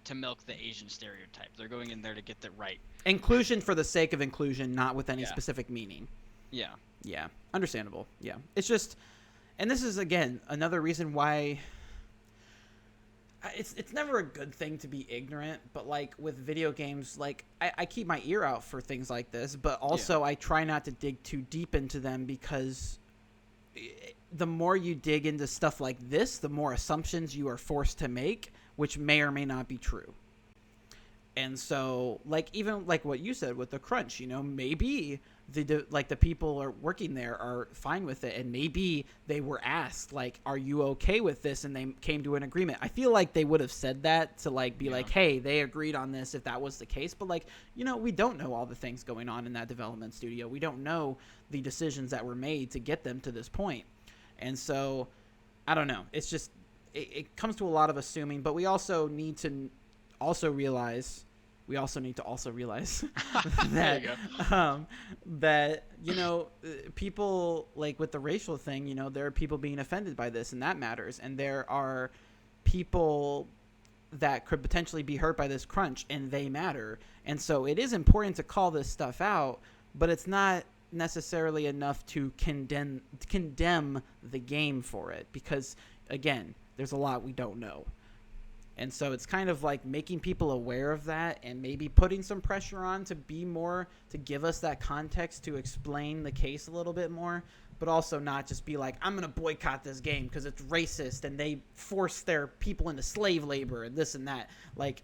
to milk the Asian stereotype. They're going in there to get it right. Inclusion for the sake of inclusion, not with any specific meaning. Yeah. Yeah. Understandable. Yeah. It's just, and this is again another reason why it's never a good thing to be ignorant, but like with video games, like I keep my ear out for things like this, but also I try not to dig too deep into them, because the more you dig into stuff like this, the more assumptions you are forced to make, which may or may not be true. And so, like, even like what you said with the crunch, you know, maybe the people are working there are fine with it, and maybe they were asked, like, are you okay with this, and they came to an agreement. I feel like they would have said that to like be like, hey, they agreed on this if that was the case. But like, you know, we don't know all the things going on in that development studio. We don't know the decisions that were made to get them to this point. And so I don't know, it's just it comes to a lot of assuming, but we also need to realize that that, you know, people, like with the racial thing, you know, there are people being offended by this, and that matters, and there are people that could potentially be hurt by this crunch, and they matter. And so it is important to call this stuff out, but it's not necessarily enough to condemn the game for it, because again, there's a lot we don't know. And so it's kind of like making people aware of that, and maybe putting some pressure on to be more, to give us that context to explain the case a little bit more, but also not just be like, I'm going to boycott this game because it's racist and they force their people into slave labor and this and that. Like,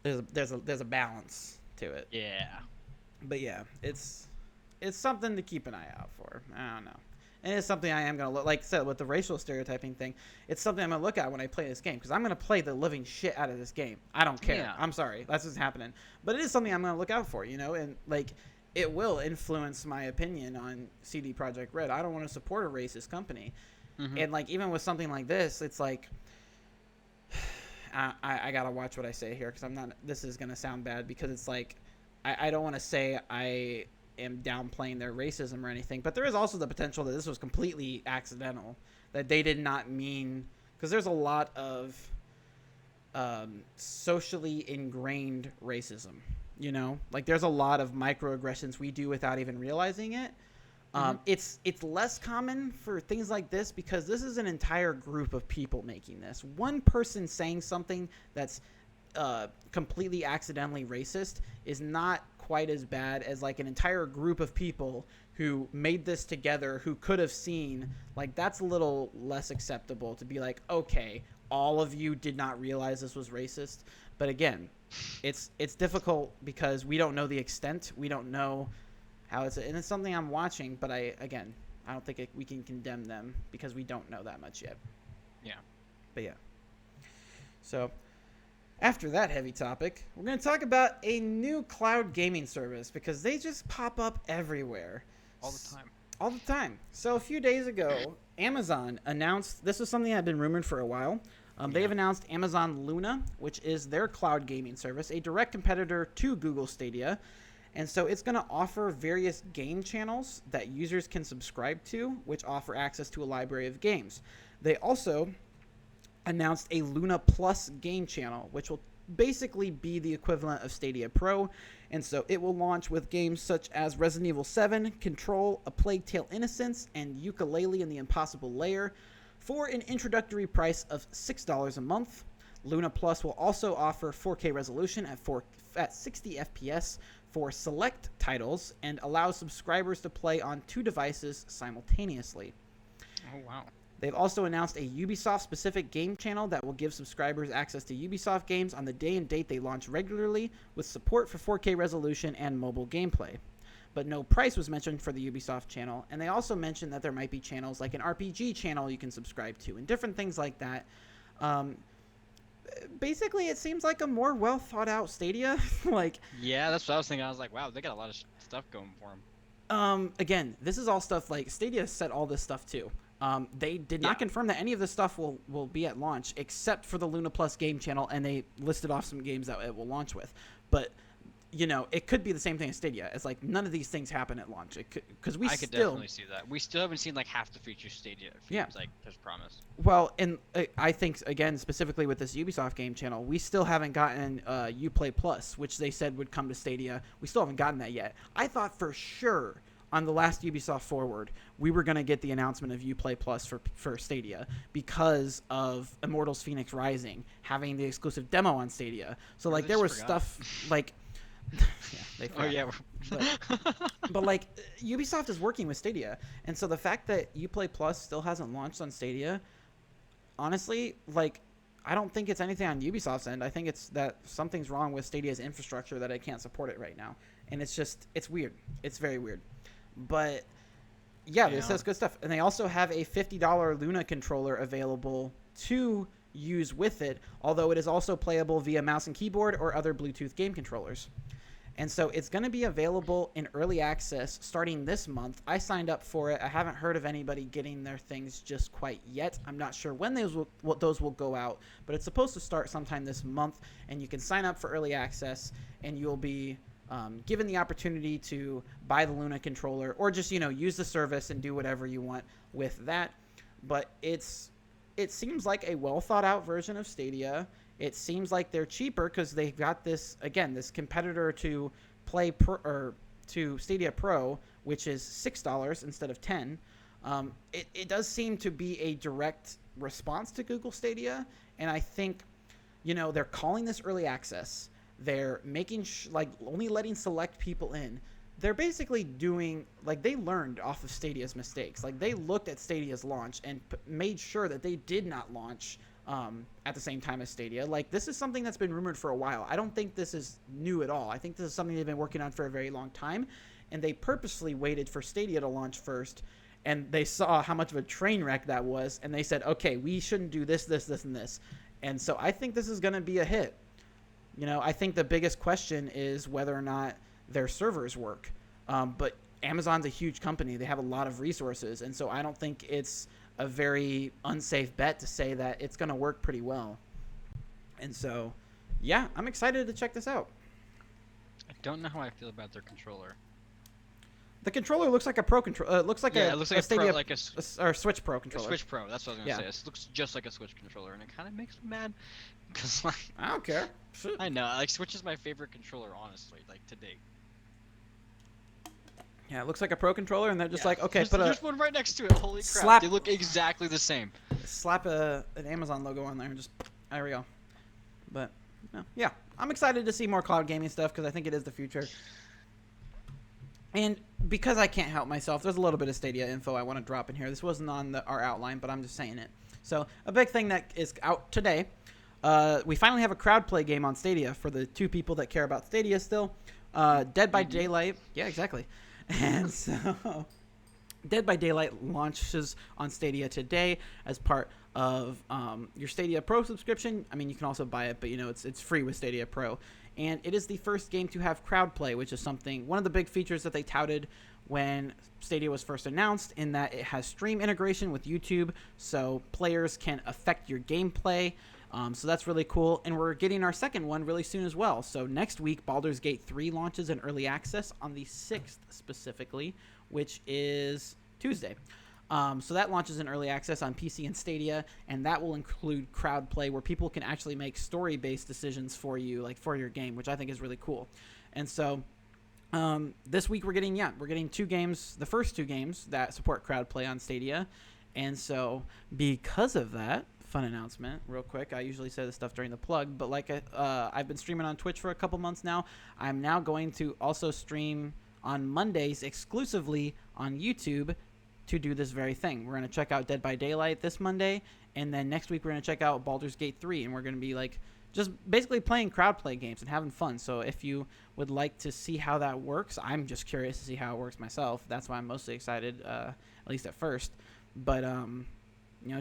there's a balance to it. Yeah. But yeah, it's something to keep an eye out for. I don't know. And it's something I am going to look, like I said, with the racial stereotyping thing, it's something I'm going to look at when I play this game, because I'm going to play the living shit out of this game. I don't care. Yeah. I'm sorry. That's what's happening. But it is something I'm going to look out for, you know, and like it will influence my opinion on CD Projekt Red. I don't want to support a racist company. Mm-hmm. And like, even with something like this, it's like, I got to watch what I say here, because this is going to sound bad, because it's like, I don't want to say I am downplaying their racism or anything, but there is also the potential that this was completely accidental, that they did not mean, because there's a lot of socially ingrained racism, you know, like there's a lot of microaggressions we do without even realizing it. It's less common for things like this, because this is an entire group of people making this. One person saying something that's completely accidentally racist is not quite as bad as like an entire group of people who made this together, who could have seen, like, that's a little less acceptable to be like, okay, all of you did not realize this was racist. But again, it's difficult because we don't know the extent. We don't know how and it's something I'm watching, but I don't think we can condemn them because we don't know that much yet. Yeah. But yeah. So after that heavy topic, we're going to talk about a new cloud gaming service because they just pop up everywhere. All the time. All the time. So a few days ago, Amazon announced, this was something that had been rumored for a while. They have announced Amazon Luna, which is their cloud gaming service, a direct competitor to Google Stadia. And so it's going to offer various game channels that users can subscribe to, which offer access to a library of games. They also announced a Luna Plus game channel, which will basically be the equivalent of Stadia Pro. And so it will launch with games such as Resident Evil 7, Control, A Plague Tale Innocence, and Yooka-Laylee and the Impossible Lair for an introductory price of $6 a month. Luna Plus will also offer 4K resolution at 60 FPS for select titles and allows subscribers to play on 2 devices simultaneously. Oh, wow. They've also announced a Ubisoft-specific game channel that will give subscribers access to Ubisoft games on the day and date they launch regularly, with support for 4K resolution and mobile gameplay. But no price was mentioned for the Ubisoft channel, and they also mentioned that there might be channels like an RPG channel you can subscribe to, and different things like that. Basically, it seems like a more well-thought-out Stadia. Yeah, that's what I was thinking. I was like, wow, they got a lot of stuff going for them. Again, this is all stuff, like, Stadia said all this stuff, too. They did not confirm that any of this stuff will be at launch, except for the Luna Plus game channel, and they listed off some games that it will launch with. But, you know, it could be the same thing as Stadia. It's like none of these things happen at launch. Because I could definitely see that. We still haven't seen like half the features Stadia like has promised. Well, and I think again specifically with this Ubisoft game channel, we still haven't gotten Uplay Plus, which they said would come to Stadia. We still haven't gotten that yet. I thought for sure on the last Ubisoft Forward, we were going to get the announcement of Uplay Plus for Stadia because of Immortals Phoenix Rising having the exclusive demo on Stadia. So like there was stuff like but like Ubisoft is working with Stadia, and so the fact that Uplay Plus still hasn't launched on Stadia, honestly, like I don't think it's anything on Ubisoft's end. I think it's that something's wrong with Stadia's infrastructure that it can't support it right now, and it's weird. It's very weird. But yeah, this has good stuff. And they also have a $50 Luna controller available to use with it, although it is also playable via mouse and keyboard or other Bluetooth game controllers. And so it's going to be available in early access starting this month. I signed up for it. I haven't heard of anybody getting their things just quite yet. I'm not sure when those will go out, but it's supposed to start sometime this month. And you can sign up for early access, and you'll be given the opportunity to buy the Luna controller or just, use the service and do whatever you want with that. But it seems like a well thought out version of Stadia. It seems like they're cheaper because they've got this competitor to to Stadia Pro, which is $6 instead of $10. It does seem to be a direct response to Google Stadia. And I think, they're calling this early access. They're making only letting select people in. They're basically doing they learned off of Stadia's mistakes. They looked at Stadia's launch and made sure that they did not launch at the same time as Stadia. This is something that's been rumored for a while. I don't think this is new at all. I think this is something they've been working on for a very long time, and they purposely waited for Stadia to launch first. And they saw how much of a train wreck that was, and they said, okay, we shouldn't do this, this, this, and this. And so I think this is going to be a hit. I think the biggest question is whether or not their servers work. But Amazon's a huge company. They have a lot of resources. And so I don't think it's a very unsafe bet to say that it's going to work pretty well. And so, yeah, I'm excited to check this out. I don't know how I feel about their controller. The controller looks like a Pro controller. It looks like it looks like a Stadia, Pro, or Switch Pro controller. A Switch Pro. That's what I was gonna say. It looks just like a Switch controller, and it kind of makes me mad. Cause I don't care. I know. Switch is my favorite controller, honestly. To date. Yeah, it looks like a Pro controller, and they're just okay, there's one right next to it. Holy crap! They look exactly the same. Slap an Amazon logo on there, and just there we go. But no, yeah, I'm excited to see more cloud gaming stuff because I think it is the future. And because I can't help myself, there's a little bit of Stadia info I want to drop in here. This wasn't on our outline, but I'm just saying it. So a big thing that is out today, we finally have a crowd play game on Stadia for the 2 people that care about Stadia still. Dead by Daylight. Yeah, exactly. And so Dead by Daylight launches on Stadia today as part of your Stadia Pro subscription. I mean, you can also buy it, but it's free with Stadia Pro. And it is the first game to have crowd play, which is one of the big features that they touted when Stadia was first announced, in that it has stream integration with YouTube, so players can affect your gameplay. So that's really cool. And we're getting our second one really soon as well. So next week, Baldur's Gate 3 launches in early access on the 6th specifically, which is Tuesday. So that launches in early access on PC and Stadia, and that will include crowd play where people can actually make story-based decisions for you, like for your game, which I think is really cool. And so this week we're getting 2 games, the first 2 games that support crowd play on Stadia. And so because of that, fun announcement real quick, I usually say this stuff during the plug, but I've been streaming on Twitch for a couple months now. I'm now going to also stream on Mondays exclusively on YouTube to do this very thing. We're going to check out Dead by Daylight this Monday, and then next week we're going to check out Baldur's Gate 3, and we're going to be just basically playing crowd play games and having fun. So if you would like to see how that works, I'm just curious to see how it works myself. That's why I'm mostly excited, at least at first. But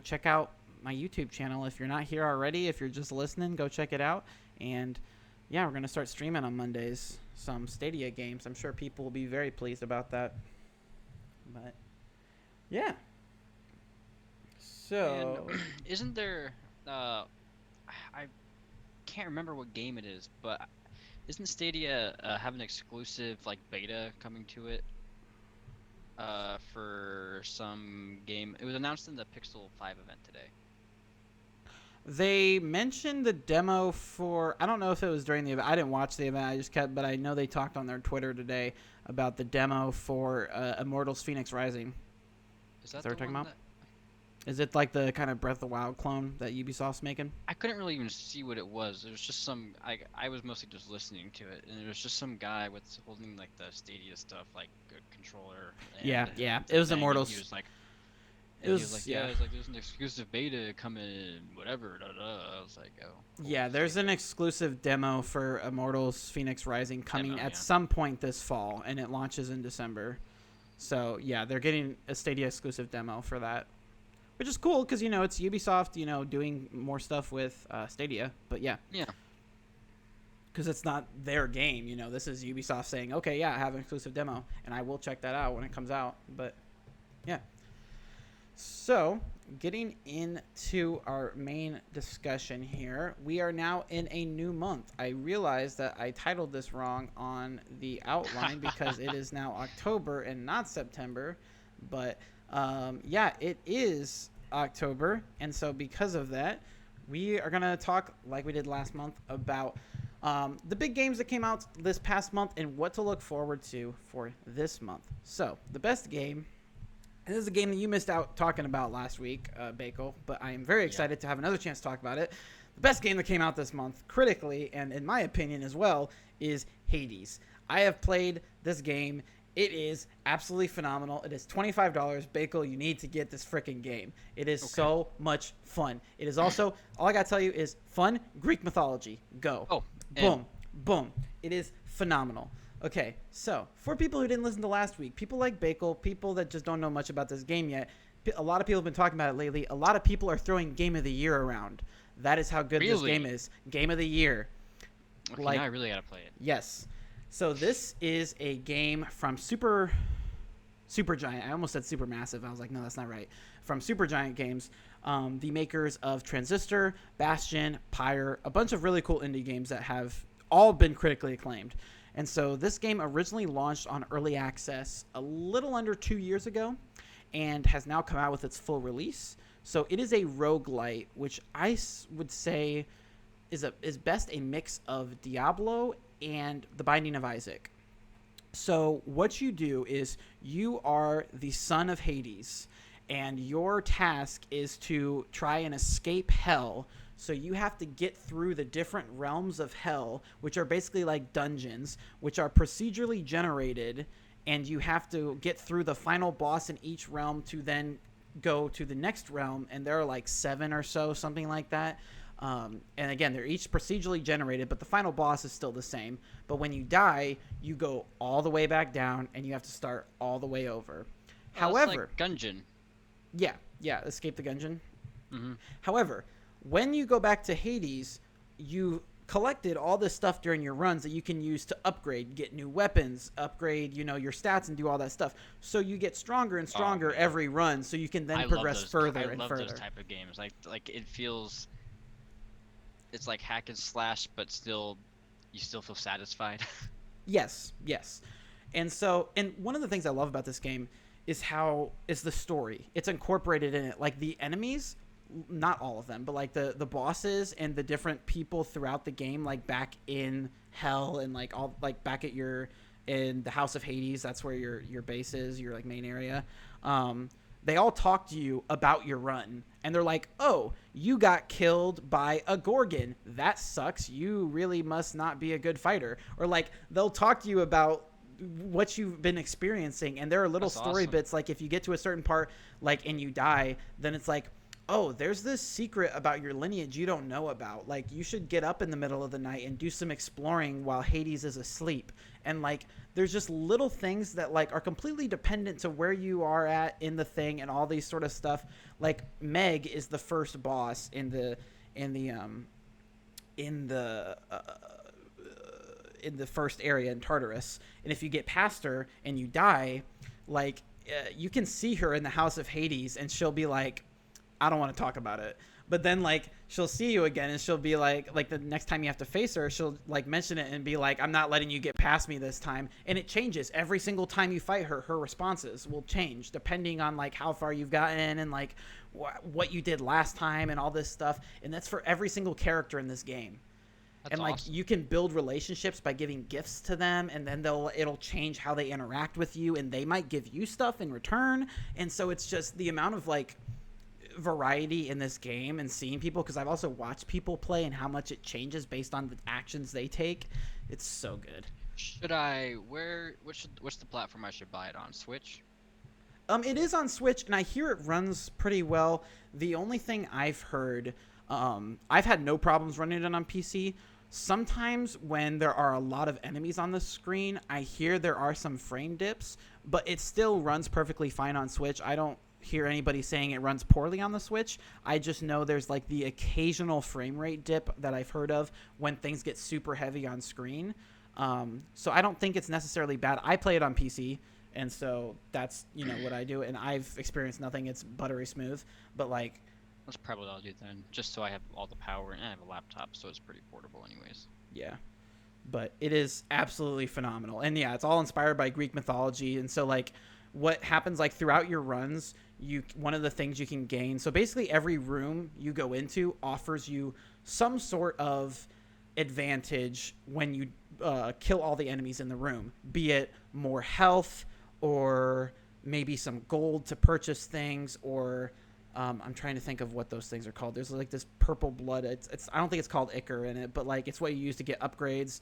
check out my YouTube channel if you're not here already. If you're just listening, go check it out. And yeah, we're going to start streaming on Mondays some Stadia games. I'm sure people will be very pleased about that. But yeah. So And isn't there? I can't remember what game it is, but isn't Stadia have an exclusive beta coming to it? For some game. It was announced in the Pixel 5 event today. they mentioned the demo for, I don't know if it was during the event. I didn't watch the event. But I know they talked on their Twitter today about the demo for Immortals Phoenix Rising. Is that what we're the talking one about? Is it like the kind of Breath of the Wild clone that Ubisoft's making? I couldn't really even see what it was. It was just some. I was mostly just listening to it, and it was just some guy with holding the Stadia stuff, like a controller. Yeah, And yeah. the It was thing, and Immortals. He was like, It was, there's an exclusive beta coming, whatever. Da, da. I was like, oh. Cool. Yeah, there's an exclusive demo for Immortals Phoenix Rising coming at some point this fall, and it launches in December. So yeah, they're getting a Stadia exclusive demo for that, which is cool because it's Ubisoft, doing more stuff with Stadia. But yeah, because it's not their game. This is Ubisoft saying, okay, yeah, I have an exclusive demo, and I will check that out when it comes out. But yeah. So, getting into our main discussion here, we are now in a new month. I realized that I titled this wrong on the outline because it is now October and not September. But, yeah, it is October. And so because of that, we are going to talk, like we did last month, about the big games that came out this past month and what to look forward to for this month. So, the best game... This is a game that you missed out talking about last week, Bakle, but I am very excited to have another chance to talk about it. The best game that came out this month, critically, and in my opinion as well, is Hades. I have played this game. It is absolutely phenomenal. It is $25. Bakle, you need to get this freaking game. It is so much fun. It is also, all I got to tell you is fun Greek mythology. Go. Oh. Boom. Boom. It is phenomenal. Okay, so for people who didn't listen to last week, people like Bakle, people that just don't know much about this game yet, a lot of people have been talking about it lately. A lot of people are throwing Game of the Year around. That is how good this game is. Game of the Year. Okay, now I really gotta play it. Yes. So this is a game from Supergiant. I almost said Supermassive. I was like, no, that's not right. From Supergiant Games, the makers of Transistor, Bastion, Pyre, a bunch of really cool indie games that have all been critically acclaimed. And so this game originally launched on early access a little under 2 years ago and has now come out with its full release. So it is a roguelite, which I would say is best a mix of Diablo and The Binding of Isaac. So what you do is you are the son of Hades, and your task is to try and escape hell. So you have to get through the different realms of hell, which are basically like dungeons, which are procedurally generated, and you have to get through the final boss in each realm to then go to the next realm, and there are like 7 or so, something like that. And again, they're each procedurally generated, but the final boss is still the same. But when you die, you go all the way back down, and you have to start all the way over. However, it's like Gungeon. yeah, escape the gungeon. Mm-hmm. However, when you go back to Hades, you collected all this stuff during your runs that you can use to upgrade, get new weapons, upgrade, your stats, and do all that stuff. So you get stronger and stronger every run, so you can then progress further and further. I love those type of games. Like it feels, it's like hack and slash, but you still feel satisfied. Yes. And one of the things I love about this game is the story. It's incorporated in it. Like the enemies, not all of them, but like the bosses and the different people throughout the game, like back in hell and like all like back at in the House of Hades, that's where your base is, your like main area. They all talk to you about your run, and they're like, "Oh, you got killed by a Gorgon. That sucks. You really must not be a good fighter." Or like they'll talk to you about what you've been experiencing, and there are little story bits, like if you get to a certain part, like and you die, then it's like, oh, there's this secret about your lineage you don't know about. Like, you should get up in the middle of the night and do some exploring while Hades is asleep. And, like, there's just little things that, like, are completely dependent to where you are at in the thing and all these sort of stuff. Like, Meg is the first boss in the first area in Tartarus. And if you get past her and you die, like, you can see her in the House of Hades, and she'll be like, I don't want to talk about it. But then, like, she'll see you again, and she'll be like the next time you have to face her, she'll, like, mention it and be like, I'm not letting you get past me this time. And it changes. Every single time you fight her, her responses will change depending on, like, how far you've gotten and, like, what you did last time and all this stuff. And that's for every single character in this game. That's awesome. Like, you can build relationships by giving gifts to them, and then it'll change how they interact with you, and they might give you stuff in return. And so it's just the amount of, like, variety in this game, and seeing people, because I've also watched people play and how much it changes based on the actions they take. It's so good. What's the platform I should buy it on? Switch? It is on Switch, and I hear it runs pretty well. The only thing I've heard, I've had no problems running it on PC. Sometimes when there are a lot of enemies on the screen, I hear there are some frame dips, but it still runs perfectly fine on Switch. I don't hear anybody saying it runs poorly on the Switch. I just know there's like the occasional frame rate dip that I've heard of when things get super heavy on screen. So I don't think it's necessarily bad. I play it on PC, and so that's what I do, and I've experienced nothing. It's buttery smooth, but like that's probably what I'll do then, just so I have all the power, and I have a laptop, so it's pretty portable anyways. Yeah, but it is absolutely phenomenal, and yeah, it's all inspired by Greek mythology. And so like what happens like throughout your runs, one of the things you can gain, so basically every room you go into offers you some sort of advantage when you kill all the enemies in the room, be it more health or maybe some gold to purchase things, or I'm trying to think of what those things are called. There's like this purple blood. It's I don't think it's called ichor in it, but like it's what you use to get upgrades.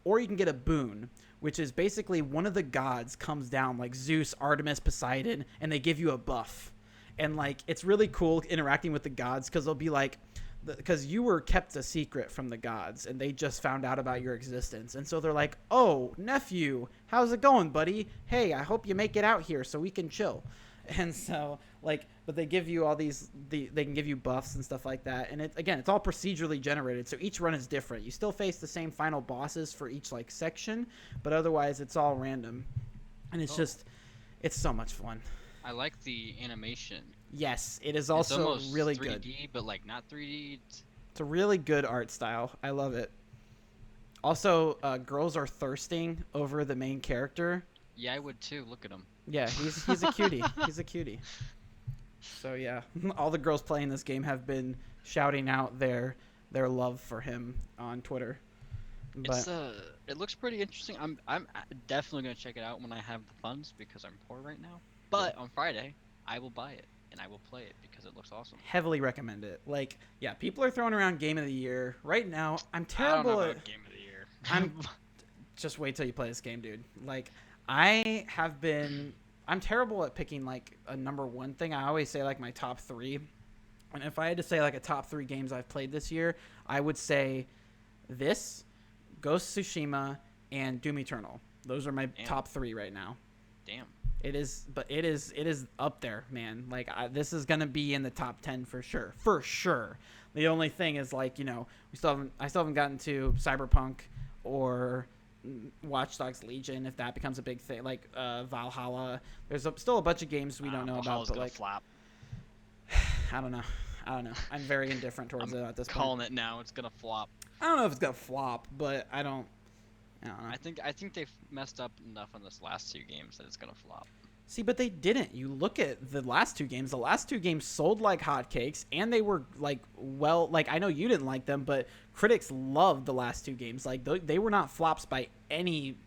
Or you can get a boon, which is basically one of the gods comes down, like Zeus, Artemis, Poseidon, and they give you a buff. And like it's really cool interacting with the gods, because they'll be like, because you were kept a secret from the gods, and they just found out about your existence. And so they're like, oh, nephew, how's it going, buddy? Hey, I hope you make it out here so we can chill. And so like, but they give you all these, they can give you buffs and stuff like that. And it's all procedurally generated. So each run is different. You still face the same final bosses for each like section, but otherwise it's all random. And it's it's so much fun. I like the animation. Yes, it is also it's really 3D, good. But like not 3D. It's a really good art style. I love it. Also, girls are thirsting over the main character. Yeah, I would too. Look at him. Yeah, he's a cutie. He's a cutie. So yeah, all the girls playing this game have been shouting out their love for him on Twitter. But it looks pretty interesting. I'm definitely gonna check it out when I have the funds, because I'm poor right now. But on Friday, I will buy it and I will play it because it looks awesome. Heavily recommend it. Like, yeah, people are throwing around Game of the Year right now. I'm terrible I don't know about Game of the Year. Just wait till you play this game, dude. Like, I'm terrible at picking like a number one thing. I always say like my top three. And if I had to say like a top three games I've played this year, I would say this, Ghost of Tsushima, and Doom Eternal. Those are my top three right now. Damn. It is up there, man. Like this is gonna be in the top 10 for sure, for sure. The only thing is like I still haven't gotten to Cyberpunk or Watch Dogs Legion if that becomes a big thing. Like Valhalla, there's still a bunch of games we don't know Valhalla's about, but gonna like flop. I don't know. I'm very indifferent towards it at this point. Calling it now. It's gonna flop. I don't know if it's gonna flop, but I don't know. I think they've messed up enough on this last two games that it's gonna flop. See, but they didn't. You look at the last two games. The last two games sold like hotcakes, and they were like I know you didn't like them, but critics loved the last two games. Like they were not flops by any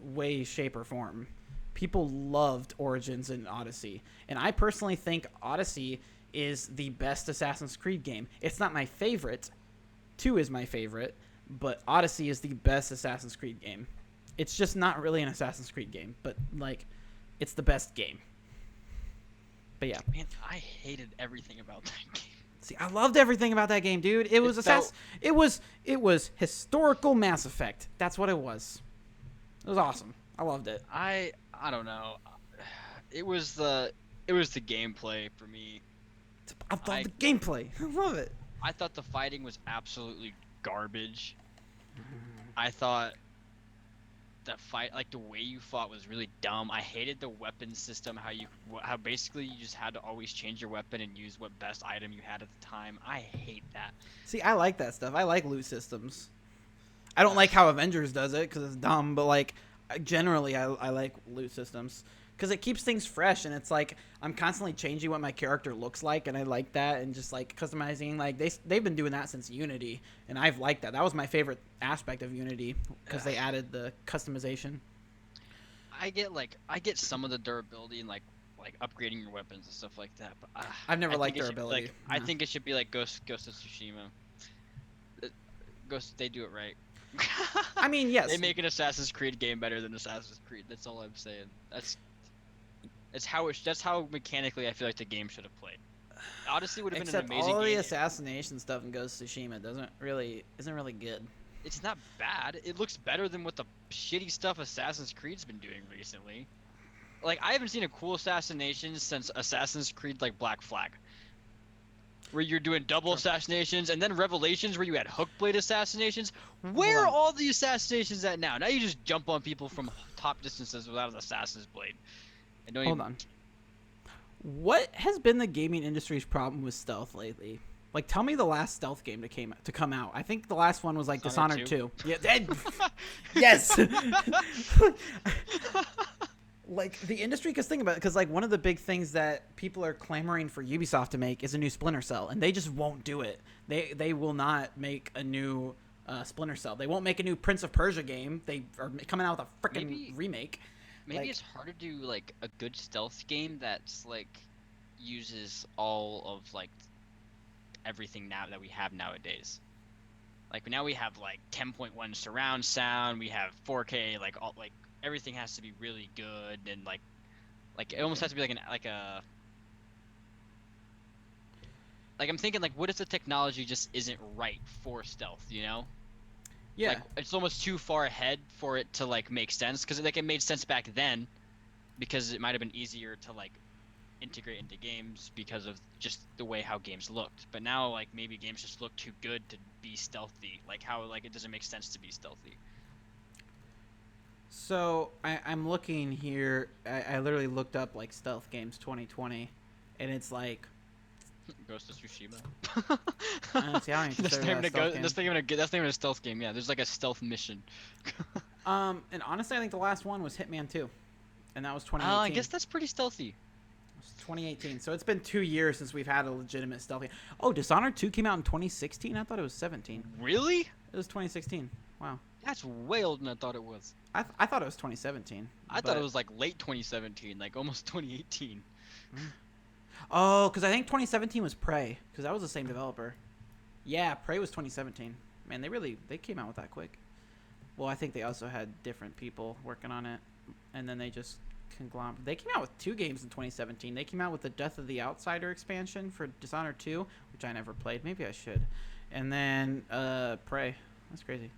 way, shape, or form. People loved Origins and Odyssey, and I personally think Odyssey is the best Assassin's Creed game. It's not my favorite. 2 is my favorite, but Odyssey is the best Assassin's Creed game. It's just not really an Assassin's Creed game, but like it's the best game. But yeah. Man, I hated everything about that game. See, I loved everything about that game, dude. It was it was historical Mass Effect. That's what it was. It was awesome. I loved it. I don't know. It was the gameplay for me. I love the gameplay. I love it. I thought the fighting was absolutely garbage. I thought the fight, like the way you fought, was really dumb. I hated the weapon system. How basically you just had to always change your weapon and use what best item you had at the time. I hate that. See, I like that stuff. I like loot systems. I don't like how Avengers does it because it's dumb, but like generally I like loot systems because it keeps things fresh, and it's like I'm constantly changing what my character looks like, and I like that, and just like customizing. Like they've been doing that since Unity, and I've liked that. That was my favorite aspect of Unity because they added the customization. I get some of the durability and like upgrading your weapons and stuff like that, but I've never liked durability. I think it should be like Ghost of Tsushima. They do it right. I mean, yes. They make an Assassin's Creed game better than Assassin's Creed. That's all I'm saying. That's how mechanically I feel like the game should have played. Odyssey would have been an amazing game. Except all the assassination stuff in Ghost of Tsushima isn't really good. It's not bad. It looks better than what the shitty stuff Assassin's Creed's been doing recently. Like I haven't seen a cool assassination since Assassin's Creed like Black Flag, where you're doing double assassinations, and then Revelations where you had hook blade assassinations. Where are all the assassinations at now? Now you just jump on people from top distances without an assassin's blade. And don't Hold on. What has been the gaming industry's problem with stealth lately? Like, tell me the last stealth game to come out. I think the last one was like Dishonored 2. Yeah. Yes. Like the industry, because think about it, because like one of the big things that people are clamoring for Ubisoft to make is a new Splinter Cell, and they just won't do it. They will not make a new Splinter Cell. They won't make a new Prince of Persia game. They are coming out with a freaking remake. Maybe it's hard to do like a good stealth game that's like uses all of like everything now that we have nowadays. Like now we have like 10.1 surround sound, we have 4K, like all like everything has to be really good, and like it almost has to be like I'm thinking like what if the technology just isn't right for stealth, you know? Yeah. Like it's almost too far ahead for it to like make sense, because like it made sense back then because it might have been easier to like integrate into games because of just the way how games looked. But now like maybe games just look too good to be stealthy, like how like it doesn't make sense to be stealthy. So I'm looking here. I literally looked up like stealth games 2020, and it's like Ghost of Tsushima. That's not even a stealth game. Yeah, there's like a stealth mission. And honestly, I think the last one was Hitman 2, and that was 2018. I guess that's pretty stealthy. It was 2018, so it's been 2 years since we've had a legitimate stealth game. Oh, Dishonored 2 came out in 2016. I thought it was 17. Really? It was 2016. Wow. That's way older than I thought it was. I thought it was 2017. I thought it was like late 2017, like almost 2018. Oh, because I think 2017 was Prey, because that was the same developer. Yeah, Prey was 2017. Man, they came out with that quick. Well, I think they also had different people working on it, and then they just conglomerate. They came out with 2 games in 2017. They came out with the Death of the Outsider expansion for Dishonored 2, which I never played. Maybe I should. And then Prey. That's crazy.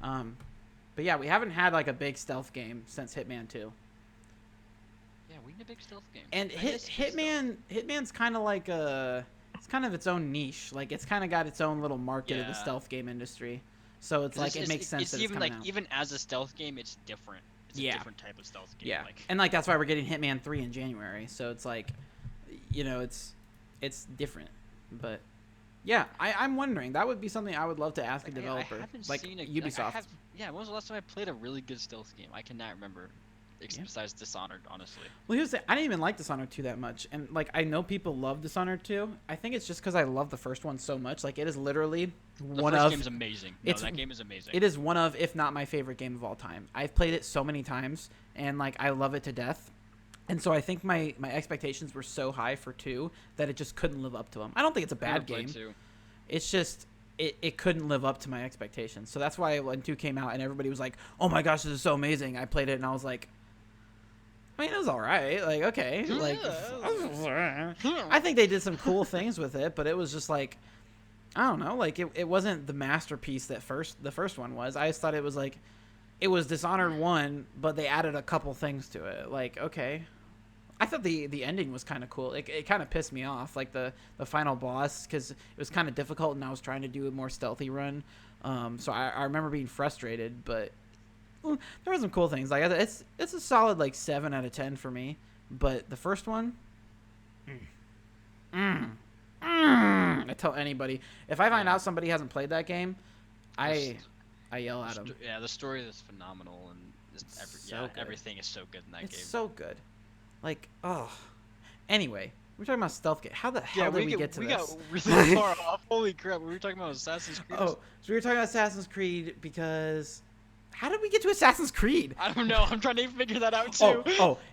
But yeah, we haven't had like a big stealth game since Hitman 2. Yeah, we need a big stealth game. And Hitman's kind of like it's kind of its own niche. Like it's kind of got its own little market of the stealth game industry. So it's like it makes sense. It's even like out. Even as a stealth game, it's different. It's a different type of stealth game. Yeah, Like. and like that's why we're getting Hitman 3 in January. So it's like, it's different. But yeah, I'm wondering. That would be something I would love to ask a developer, I haven't like seen Ubisoft. When was the last time I played a really good stealth game? I cannot remember. Besides Dishonored, honestly. Well, here's the thing. I didn't even like Dishonored 2 that much, and like I know people love Dishonored 2. I think it's just because I love the first one so much. Like it is literally one of. The first game's amazing. That game is amazing. It is one of, if not my favorite game of all time. I've played it so many times, and like I love it to death. And so I think my expectations were so high for 2 that it just couldn't live up to them. I don't think it's a bad game. It's just it couldn't live up to my expectations. So that's why when 2 came out and everybody was like, "Oh my gosh, this is so amazing!" I played it and I was like. I mean, it was all right. Like, okay. Like, I think they did some cool things with it, but it was just like, I don't know. Like, it wasn't the masterpiece that the first one was. I just thought it was like, it was Dishonored 1, but they added a couple things to it. Like, okay. I thought the ending was kind of cool. It kind of pissed me off, like the final boss, because it was kind of difficult, and I was trying to do a more stealthy run. So I remember being frustrated, but. Well, there were some cool things. Like it's a solid like 7 out of 10 for me. But the first one, I tell anybody if I find out somebody hasn't played that game, I yell at them. Yeah, the story is phenomenal, and everything is so good in that game. It's so good. Like Anyway, we're talking about stealth game. How the hell did we get to this? We got really far off. Holy crap! We were talking about Assassin's Creed. Oh, so we were talking about Assassin's Creed because. How did we get to Assassin's Creed? I don't know. I'm trying to figure that out too.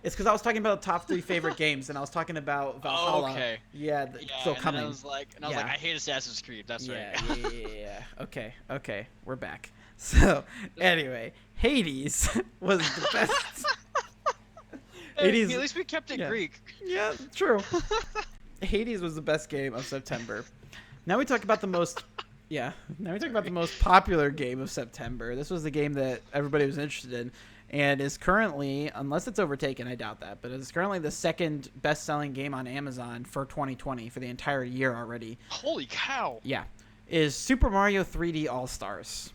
It's because I was talking about top 3 favorite games, and I was talking about Valhalla. Oh, okay. Yeah. So coming. I was like, I hate Assassin's Creed. That's right. Yeah. Okay. We're back. So anyway, Hades was the best. Hades. At least we kept it Greek. Yeah, true. Hades was the best game of September. Now we talk about the most. Yeah. Now we talk about the most popular game of September. This was the game that everybody was interested in and is currently, unless it's overtaken, I doubt that, but it's currently the second best-selling game on Amazon for 2020 for the entire year already. Holy cow. Yeah. Is Super Mario 3D All-Stars.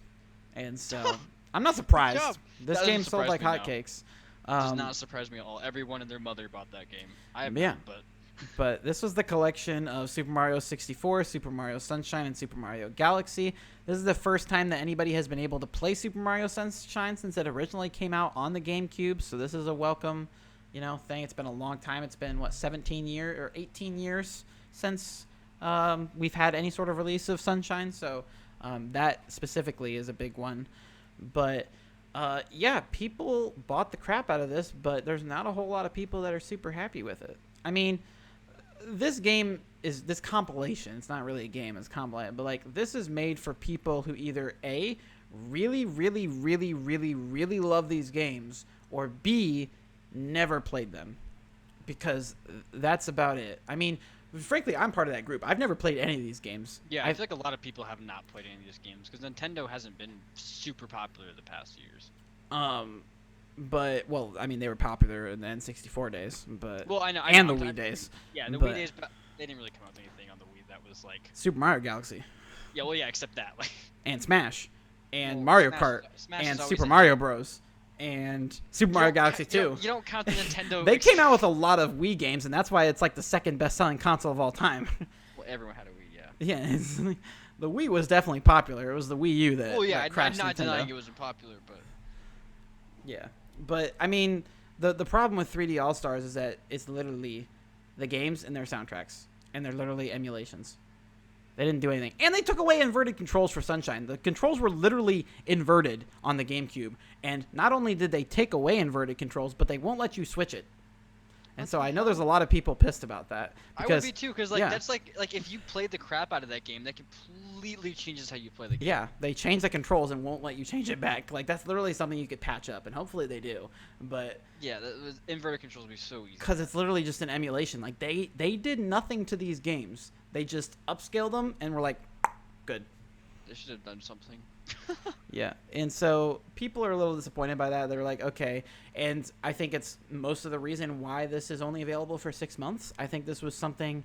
And so, I'm not surprised. This game sold like hotcakes. Does not surprise me at all. Everyone and their mother bought that game. I have not, But this was the collection of Super Mario 64, Super Mario Sunshine, and Super Mario Galaxy. This is the first time that anybody has been able to play Super Mario Sunshine since it originally came out on the GameCube. So this is a welcome, thing. It's been a long time. It's been, 17 years or 18 years since we've had any sort of release of Sunshine. So that specifically is a big one. But, people bought the crap out of this, but there's not a whole lot of people that are super happy with it. I mean... This game is this compilation. It's not really a game. It's compilation. But, this is made for people who either, A, really, really, really, really, really love these games, or B, never played them. Because that's about it. I mean, frankly, I'm part of that group. I've never played any of these games. Yeah, I feel like a lot of people have not played any of these games, because Nintendo hasn't been super popular the past years. But they were popular in the N64 days, but I know, and the Wii days. Yeah, the Wii days, but they didn't really come out with anything on the Wii that was like Super Mario Galaxy. Yeah, except that, and Smash, and Mario Kart, and Super Mario Bros, and Super Mario Galaxy 2. You don't count the Nintendo. They came out with a lot of Wii games, and that's why it's like the second best-selling console of all time. Well, everyone had a Wii, yeah. Yeah, the Wii was definitely popular. It was the Wii U that. That crashed I'm not Nintendo. denying it wasn't popular, but. Yeah. But, I mean, the problem with 3D All-Stars is that it's literally the games and their soundtracks. And they're literally emulations. They didn't do anything. And they took away inverted controls for Sunshine. The controls were literally inverted on the GameCube. And not only did they take away inverted controls, but they won't let you switch it. And What so the I know there's a hell? lot of people pissed about that I would because, be too, because like yeah, that's like if you played the crap out of that game, that completely changes how you play the game. yeah, they change the controls and won't let you change it back. Like that's literally something you could patch up, and hopefully they do. But Yeah, inverted controls would be so easy. because it's literally just an emulation. Like they did nothing to these games. They just upscaled them and were like, good. They should have done something. Yeah, and so people are a little disappointed by that. They're like, okay, and I think it's most of the reason why this is only available for 6 months. I think this was something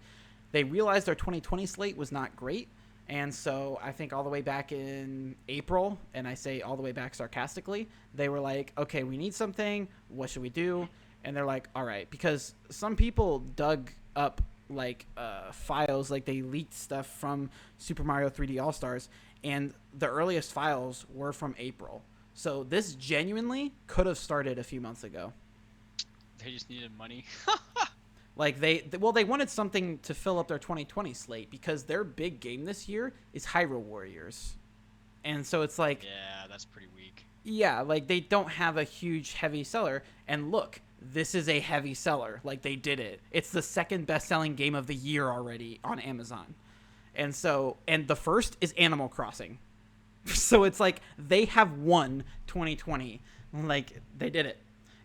they realized their 2020 slate was not great, and so I think all the way back in April, and I say all the way back sarcastically, they were like, okay, we need something. What should we do? And they're like, all right, because some people dug up like files, like they leaked stuff from Super Mario 3D All Stars, and the earliest files were from April. So this genuinely could have started a few months ago. They just needed money. Like they wanted something to fill up their 2020 slate because their big game this year is Hyrule Warriors. And so it's like, Yeah, that's pretty weak. yeah, like they don't have a huge heavy seller. And look, this is a heavy seller. Like they did it. It's the second best-selling game of the year already on Amazon. And so, and the first is Animal Crossing. So it's like they have won 2020. Like they did it.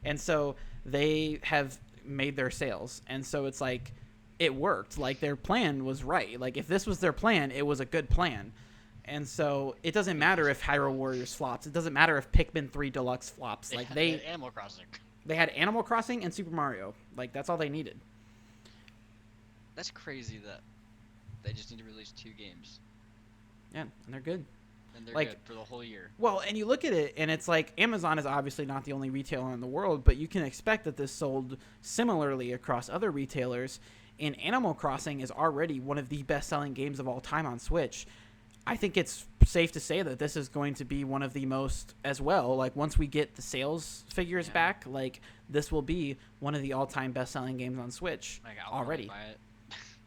And so they have made their sales. And so it's like it worked. Like their plan was right. Like if this was their plan, it was a good plan. And so it doesn't matter if Hyrule Warriors flops. It doesn't matter if Pikmin 3 Deluxe flops. Like They had Animal Crossing. they had Animal Crossing and Super Mario. Like that's all they needed. That's crazy that they just need to release 2 games Yeah, and they're good. and they're Like- good for the whole year. Well, and you look at it, and it's like Amazon is obviously not the only retailer in the world, but you can expect that this sold similarly across other retailers. And Animal Crossing is already one of the best-selling games of all time on Switch. I think it's safe to say that this is going to be one of the most as well. Like once we get the sales figures Yeah. back, like this will be one of the all-time best-selling games on Switch Like I'll probably already. buy it.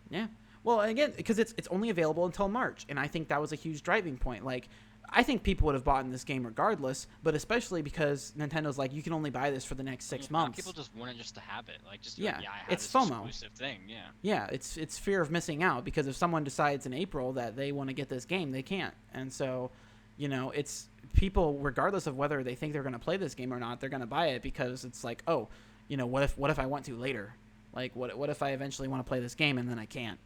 Yeah. Well, and again, because it's only available until March, and I think that was a huge driving point. Like, I think people would have bought in this game regardless, but especially because Nintendo's like, you can only buy this for the next 6 months. People just want it just to have it. Like just Yeah, like, yeah, I have it's this FOMO. exclusive thing. Yeah. Yeah, it's fear of missing out because if someone decides in April that they want to get this game, they can't. And so, it's people regardless of whether they think they're going to play this game or not, they're going to buy it because it's like, oh, what if I want to later? Like what if I eventually want to play this game and then I can't?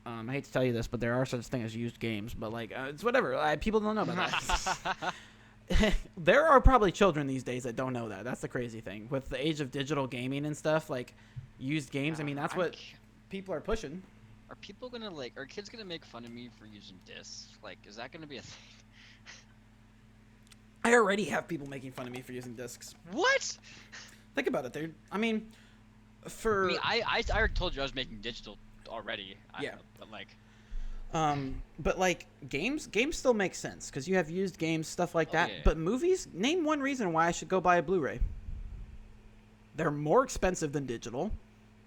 I hate to tell you this, but there are such things as used games, but like it's whatever. People don't know about that. There are probably children these days that don't know that. That's the crazy thing with the age of digital gaming and stuff. Like used games. I mean, that's what people are pushing. Are people gonna are kids gonna make fun of me for using discs? Like, is that gonna be a thing? I already have people making fun of me for using discs. What? Think about it, dude. I mean, I mean, I already told you I was making digital already. Yeah. But but like games still make sense because you have used games, stuff like that. yeah. But movies, name one reason why I should go buy a Blu-ray. They're more expensive than digital,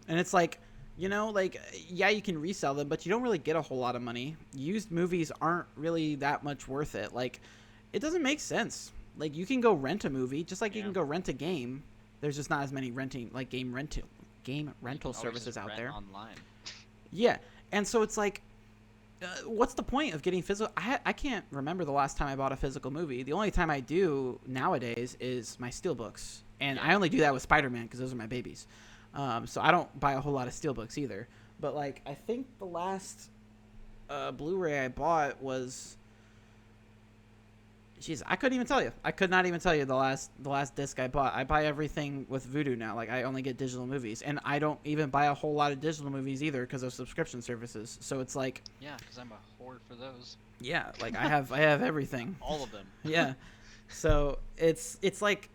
and it's like, yeah, you can resell them, but you don't really get a whole lot of money. Used movies aren't really that much worth it. Like, it doesn't make sense. Like, you can go rent a movie just like you can go rent a game. There's just not as many game rental services out there. Online. Yeah, and so it's like, what's the point of getting physical? I can't remember the last time I bought a physical movie. The only time I do nowadays is my steelbooks, and I only do that with Spider-Man because those are my babies. So I don't buy a whole lot of steelbooks either. But like, I think the last Blu-ray I bought was, jeez, I couldn't even tell you. I could not even tell you the last disc I bought. I buy everything with Vudu now. Like, I only get digital movies, and I don't even buy a whole lot of digital movies either because of subscription services. So it's like, Yeah, because I'm a whore for those. yeah, like I have everything. All of them. Yeah. So it's like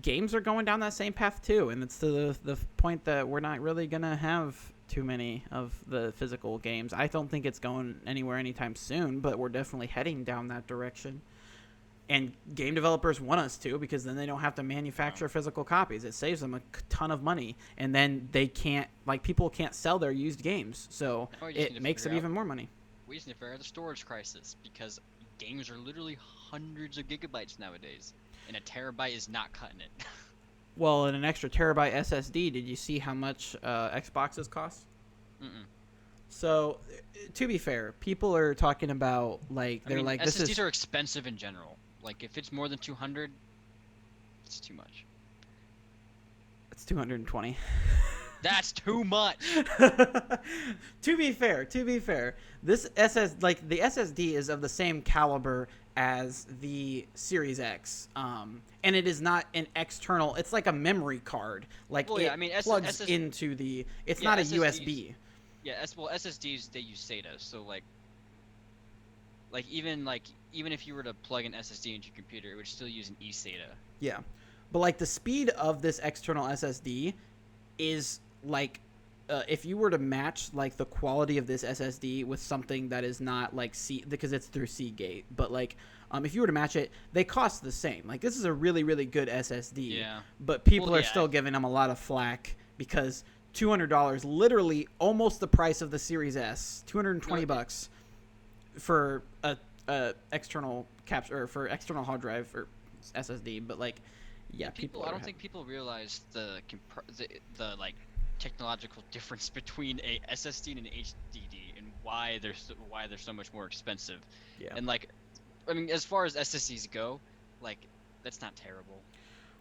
games are going down that same path too, and it's to the point that we're not really gonna have too many of the physical games. I don't think it's going anywhere anytime soon, but we're definitely heading down that direction. And game developers want us to because then they don't have to manufacture physical copies. It saves them a ton of money, and then people can't sell their used games, so Now we just need it to makes them figure out- even more money. We just need to figure out the storage crisis because games are literally hundreds of gigabytes nowadays, and a terabyte is not cutting it. Well, and an extra terabyte SSD. Did you see how much Xboxes cost? Mm-mm. So, to be fair, people are talking about like I they're mean, like this SSDs is are expensive in general. Like if it's more than 200, it's too much. it's 220. That's too much. To be fair, this the SSD is of the same caliber as the Series X, and it is not an external. It's like a memory card. Like Well, yeah, it I mean, plugs into the. It's yeah, not a SSDs. USB. Yeah, SSDs they use SATA, so like even if you were to plug an SSD into your computer, it would still use an eSATA. Yeah, but like the speed of this external SSD is like if you were to match like the quality of this SSD with something that is not like C because it's through Seagate, but like if you were to match it, they cost the same. Like this is a really really good SSD, Yeah. but people Well, are yeah. still giving them a lot of flack because $200, literally almost the price of the Series S, 220 bucks for a external capture or for external hard drive or SSD, but like yeah, people I are don't think people realize the like technological difference between a SSD and an HDD and why they're so much more expensive. yeah. And like, I mean, as far as SSDs go, like that's not terrible.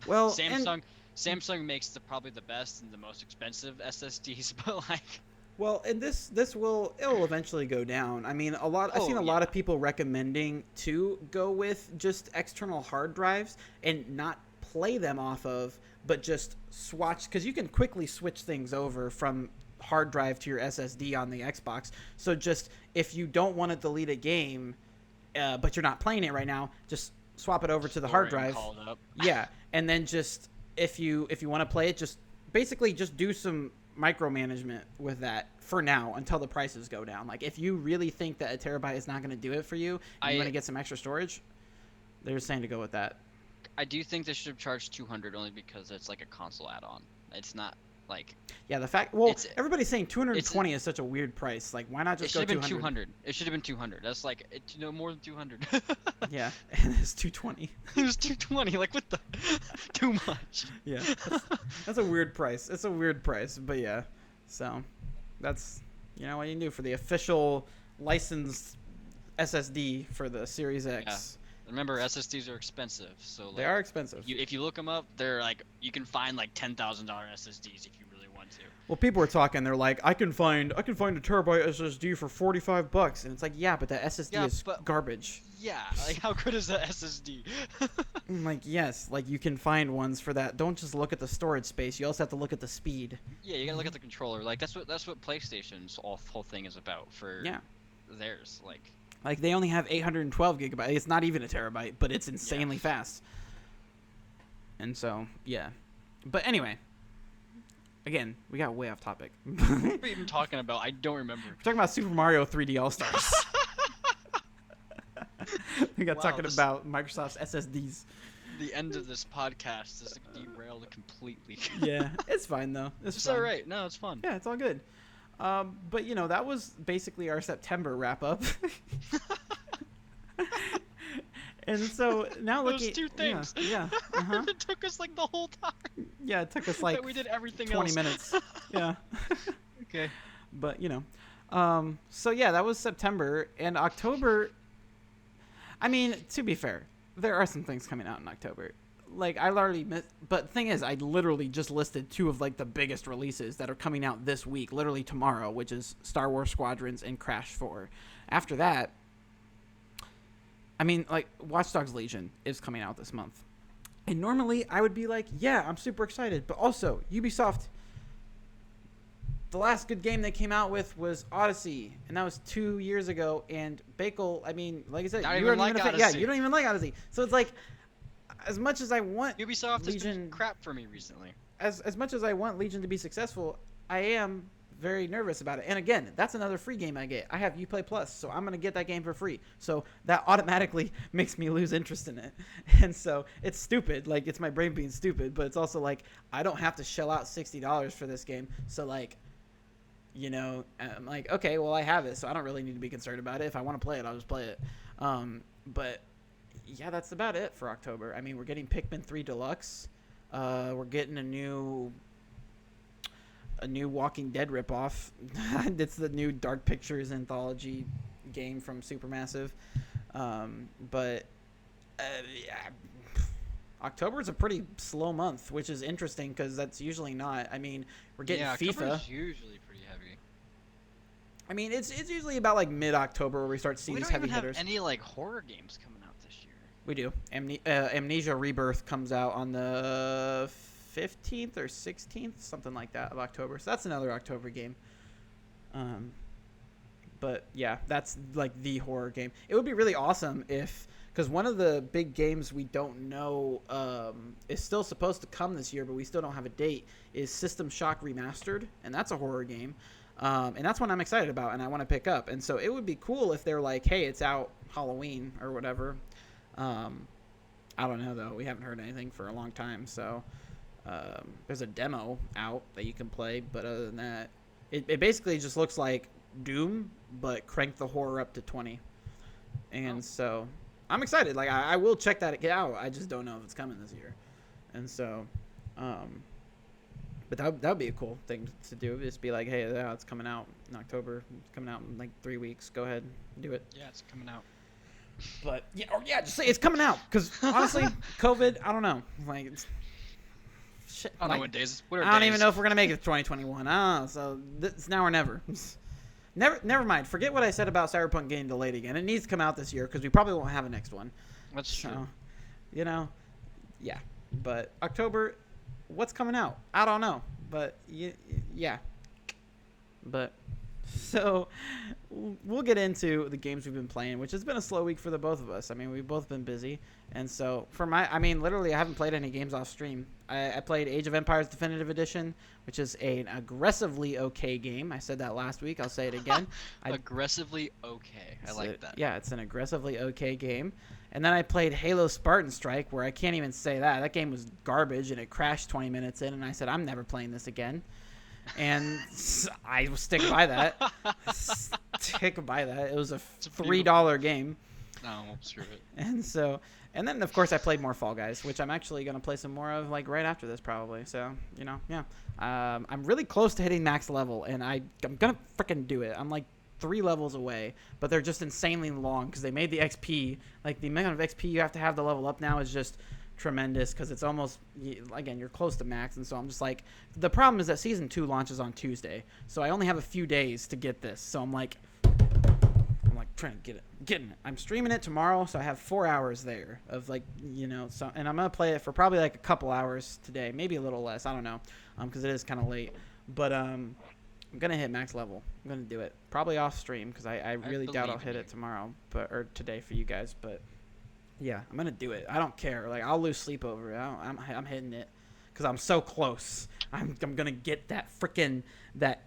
Well, Samsung makes probably the best and the most expensive SSDs, but like, well, and it'll eventually go down. I mean, I've seen a lot of people recommending to go with just external hard drives and not play them off of, but just swatch because you can quickly switch things over from hard drive to your SSD on the Xbox. So just if you don't want to delete a game, but you're not playing it right now, just swap it over to the hard drive. Yeah, and then just if you want to play it, just basically just do some micromanagement with that for now until the prices go down. Like if you really think that a terabyte is not going to do it for you and you want to get some extra storage, they're saying to go with that. I do think they should have charged 200 only because it's like a console add-on. It's not like yeah. Everybody's saying 220 is such a weird price. Like why not just go 200? 200. It should have been 200. That's like more than 200. Yeah, and it's 220. It was 220. Like what the? Too much. Yeah, that's a weird price. It's a weird price, but yeah. So that's what you can do for the official licensed SSD for the Series X. Yeah. Remember, SSDs are expensive, so like, they are expensive. If you look them up, they're like you can find like $10,000 SSDs if you really want to. Well, people are talking. They're like, I can find a terabyte SSD for $45, and it's like, yeah, but that SSD is garbage. Yeah, like how good is that SSD? Like yes, like you can find ones for that. Don't just look at the storage space. You also have to look at the speed. Yeah, you gotta look at the controller. Like that's what PlayStation's whole thing is about for theirs. Like they only have 812 gigabytes. It's not even a terabyte, but it's insanely fast. And so, yeah. But anyway, again, we got way off topic. What are we even talking about? I don't remember. We're talking about Super Mario 3D All-Stars. We got talking about Microsoft's SSDs. The end of this podcast is derailed completely. Yeah, it's fine though. It's all right. No, it's fun. Yeah, it's all good. But that was basically our September wrap up. And so now looking those two things. Yeah. It took us like the whole time. Yeah, it took us like we did everything 20 minutes. Yeah. Okay. But so yeah, that was September and October. I mean, to be fair, there are some things coming out in October. Like I already missed, but the thing is, I literally just listed two of like the biggest releases that are coming out this week, literally tomorrow, which is Star Wars Squadrons and Crash 4. After that, I mean, like Watch Dogs Legion is coming out this month, and normally I would be like, yeah, I'm super excited, but also Ubisoft. The last good game they came out with was Odyssey, and that was 2 years ago. And Bakle, I mean, like I said, you don't even like Odyssey, so it's like. As much as I want Ubisoft Legion, has been crap for me recently. As much as I want Legion to be successful, I am very nervous about it. And again, that's another free game I get. I have Uplay Plus, so I'm going to get that game for free. So that automatically makes me lose interest in it. And so it's stupid. Like, it's my brain being stupid, but it's also like, I don't have to shell out $60 for this game. So like, I'm like, okay, well, I have it, so I don't really need to be concerned about it. If I want to play it, I'll just play it. But yeah, that's about it for October. I mean, we're getting Pikmin 3 Deluxe. We're getting a new Walking Dead ripoff. It's the new Dark Pictures anthology game from Supermassive. But yeah, October is a pretty slow month, which is interesting because that's usually not. I mean, we're getting FIFA. October's usually pretty heavy. I mean, it's usually about like mid-October where we start to see these heavy hitters. We don't even have any like horror games coming out this year. We do. Amnesia Rebirth comes out on the 15th or 16th, something like that, of October. So that's another October game. But yeah, that's like the horror game. It would be really awesome if, because one of the big games we don't know is still supposed to come this year, but we still don't have a date, is System Shock Remastered, and that's a horror game. And that's one I'm excited about and I want to pick up. And so it would be cool if they're like, hey, it's out Halloween or whatever. I don't know, though. We haven't heard anything for a long time. So there's a demo out that you can play. But other than that, it basically just looks like Doom, but crank the horror up to 20. And so I'm excited. Like, I will check that out. I just don't know if it's coming this year. And so, but that would be a cool thing to do. Just be like, hey, yeah, it's coming out in October. It's coming out in like 3 weeks. Go ahead, do it. Yeah, it's coming out. But yeah, just say it's coming out. Because honestly, COVID, I don't know. Like, it's, shit. I don't know what days. What are I don't days? even know if we're gonna make it to 2021. I don't know. So it's now or never. Never mind. Forget what I said about Cyberpunk getting delayed again. It needs to come out this year because we probably won't have a next one. That's true. So, yeah. But October, what's coming out? I don't know. But yeah. But so we'll get into the games we've been playing, which has been a slow week for the both of us. I mean, we've both been busy. And so literally I haven't played any games off stream. I played Age of Empires Definitive Edition, which is an aggressively okay game. I said that last week. I'll say it again. Aggressively okay. I like that. Yeah, it's an aggressively okay game. And then I played Halo Spartan Strike, where I can't even say that. That game was garbage, and it crashed 20 minutes in, and I said, I'm never playing this again. And I will stick by that. It was a $3 game. No, screw it. And then, of course, I played more Fall Guys, which I'm actually going to play some more of, like, right after this, probably. So, yeah. I'm really close to hitting max level, and I'm going to freaking do it. I'm, like, 3 levels away, but they're just insanely long because they made the XP. Like, the amount of XP you have to have to level up now is just tremendous because it's almost, again, you're close to max. And so I'm just like, the problem is that Season 2 launches on Tuesday. So I only have a few days to get this. So I'm like trying to getting it. I'm streaming it tomorrow, so I have 4 hours there of and I'm gonna play it for probably like a couple hours today, maybe a little less. I don't know, because it is kind of late. But I'm gonna hit max level. I'm gonna do it probably off stream because I really doubt I'll hit it tomorrow, or today for you guys. But yeah, I'm gonna do it. I don't care. Like, I'll lose sleep over it. I'm hitting it because I'm so close. I'm gonna get that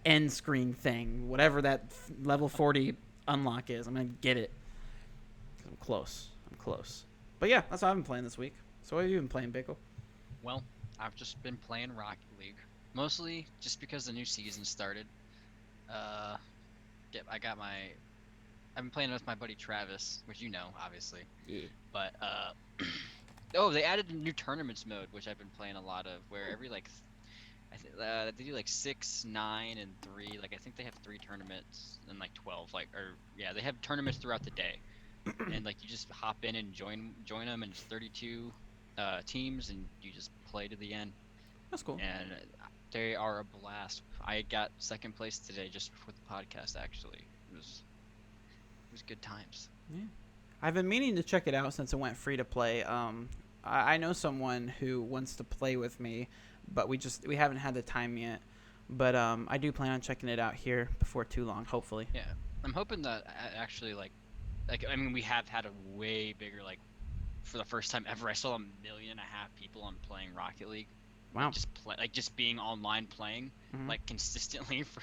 end screen thing, whatever that level 40 unlock is. I'm gonna get it. I'm close. But yeah, that's what I've been playing this week. So what have you been playing, Bakle? Well, I've just been playing Rocket League, mostly just because the new season started. I've been playing with my buddy Travis, which you know, obviously. Yeah. But they added a new tournaments mode, which I've been playing a lot of, where every they do like 6, 9, and 3. Like, I think they have 3 tournaments and like 12. They have tournaments throughout the day, and like you just hop in and join them, and it's 32 teams, and you just play to the end. That's cool. And they are a blast. I got second place today just before the podcast. Actually, it was good times. Yeah, I've been meaning to check it out since it went free to play. I know someone who wants to play with me, but we haven't had the time yet. But I do plan on checking it out here before too long, hopefully. Yeah, I'm hoping that actually we have had a way bigger, for the first time ever, I saw 1.5 million people on playing Rocket League. Wow. Just being online playing, Mm-hmm. consistently for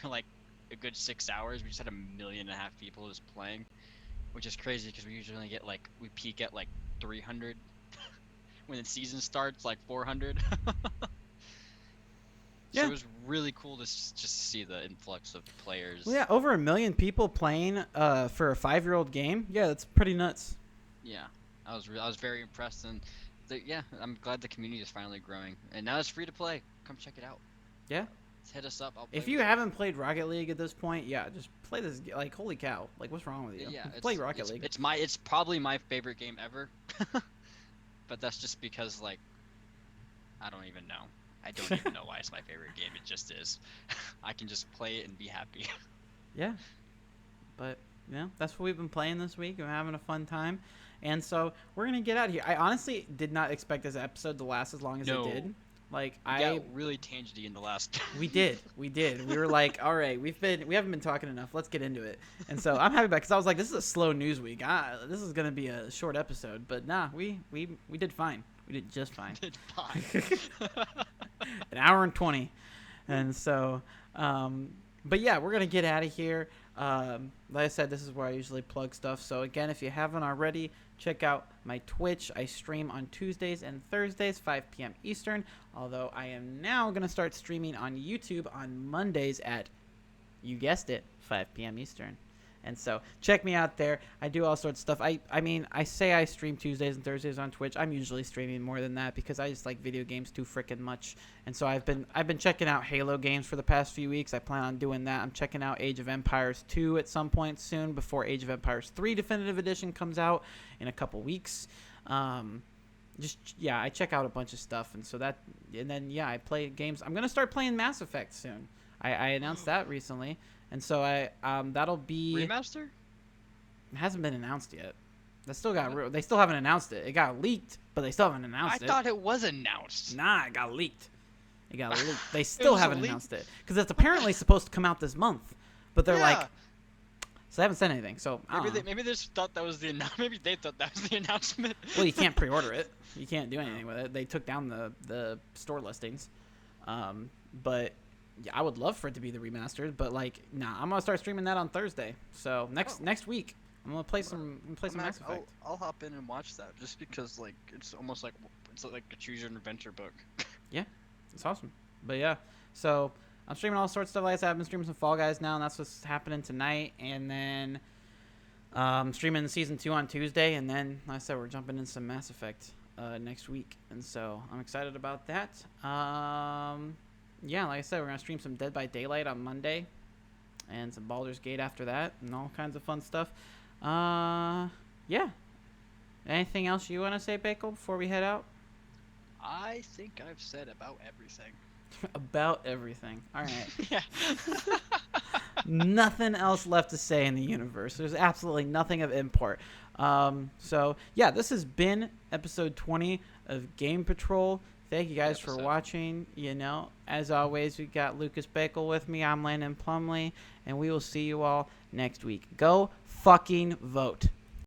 a good 6 hours. We just had 1.5 million people just playing, which is crazy because we usually get we peak at 300 when the season starts, 400. Yeah. So it was really cool to just see the influx of players. Well, yeah, over 1 million people playing for a 5-year-old game. Yeah, that's pretty nuts. Yeah, I was very impressed, and Yeah, I'm glad the community is finally growing, and now it's free to play. Come check it out. Yeah. Hit us up. I'll play If with you haven't played Rocket League at this point, yeah, just play this. Like, holy cow! Like, what's wrong with you? Yeah, Play Rocket League. it's probably my favorite game ever. But that's just because like I don't even know. I don't even know why it's my favorite game. It just is. I can just play it and be happy. Yeah. But that's what we've been playing this week. We're having a fun time, and so we're gonna get out of here. I honestly did not expect this episode to last as long as it did. Like we got really tangenty in the last. We did. We were like, all right, we haven't been talking enough. Let's get into it. And so I'm happy about because I was like, this is a slow news week. This is gonna be a short episode, but nah, we did fine. We did just fine. Did fine. An hour and 20, and so, but yeah, we're gonna get out of here. Like I said, this is where I usually plug stuff. So again, if you haven't already, check out my Twitch. I stream on Tuesdays and Thursdays, 5 p.m. Eastern. Although I am now going to start streaming on YouTube on Mondays at, you guessed it, 5 p.m. Eastern. And so check me out there. I do all sorts of stuff. I mean, I say I stream Tuesdays and Thursdays on Twitch. I'm usually streaming more than that because I just like video games too freaking much. And so I've been checking out Halo games for the past few weeks. I plan on doing that. I'm checking out Age of Empires 2 at some point soon before Age of Empires 3 Definitive Edition comes out in a couple weeks. I check out a bunch of stuff, and then I play games. I'm gonna start playing Mass Effect soon. I announced that recently. And so that'll be remaster. It hasn't been announced yet. They still haven't announced it. It got leaked, but they still haven't announced it. I thought it was announced. Nah, it got leaked. They still haven't announced it because it's apparently supposed to come out this month, but they're like, so they haven't said anything. So maybe they just thought that was the maybe they thought that was the announcement. Well, you can't pre-order it. You can't do anything with it. They took down the store listings, but. Yeah, I would love for it to be the remastered, but I'm gonna start streaming that on Thursday. So next week, I'm gonna play some Mass Effect. I'll hop in and watch that just because it's almost like a choose your adventure book. Yeah, it's awesome. But yeah, so I'm streaming all sorts of stuff. Like I said, I've been streaming some Fall Guys now, and that's what's happening tonight. And then streaming season 2 on Tuesday, and then like I said, we're jumping in some Mass Effect next week, and so I'm excited about that. Yeah, like I said, we're going to stream some Dead by Daylight on Monday and some Baldur's Gate after that and all kinds of fun stuff. Yeah. Anything else you want to say, Bakle, before we head out? I think I've said about everything. About everything. All right. Yeah. Nothing else left to say in the universe. There's absolutely nothing of import. So, yeah, this has been episode 20 of Game Patrol. Thank you guys for watching. As always, we got Lucas Bakle with me. I'm Landon Plumley, and we will see you all next week. Go fucking vote.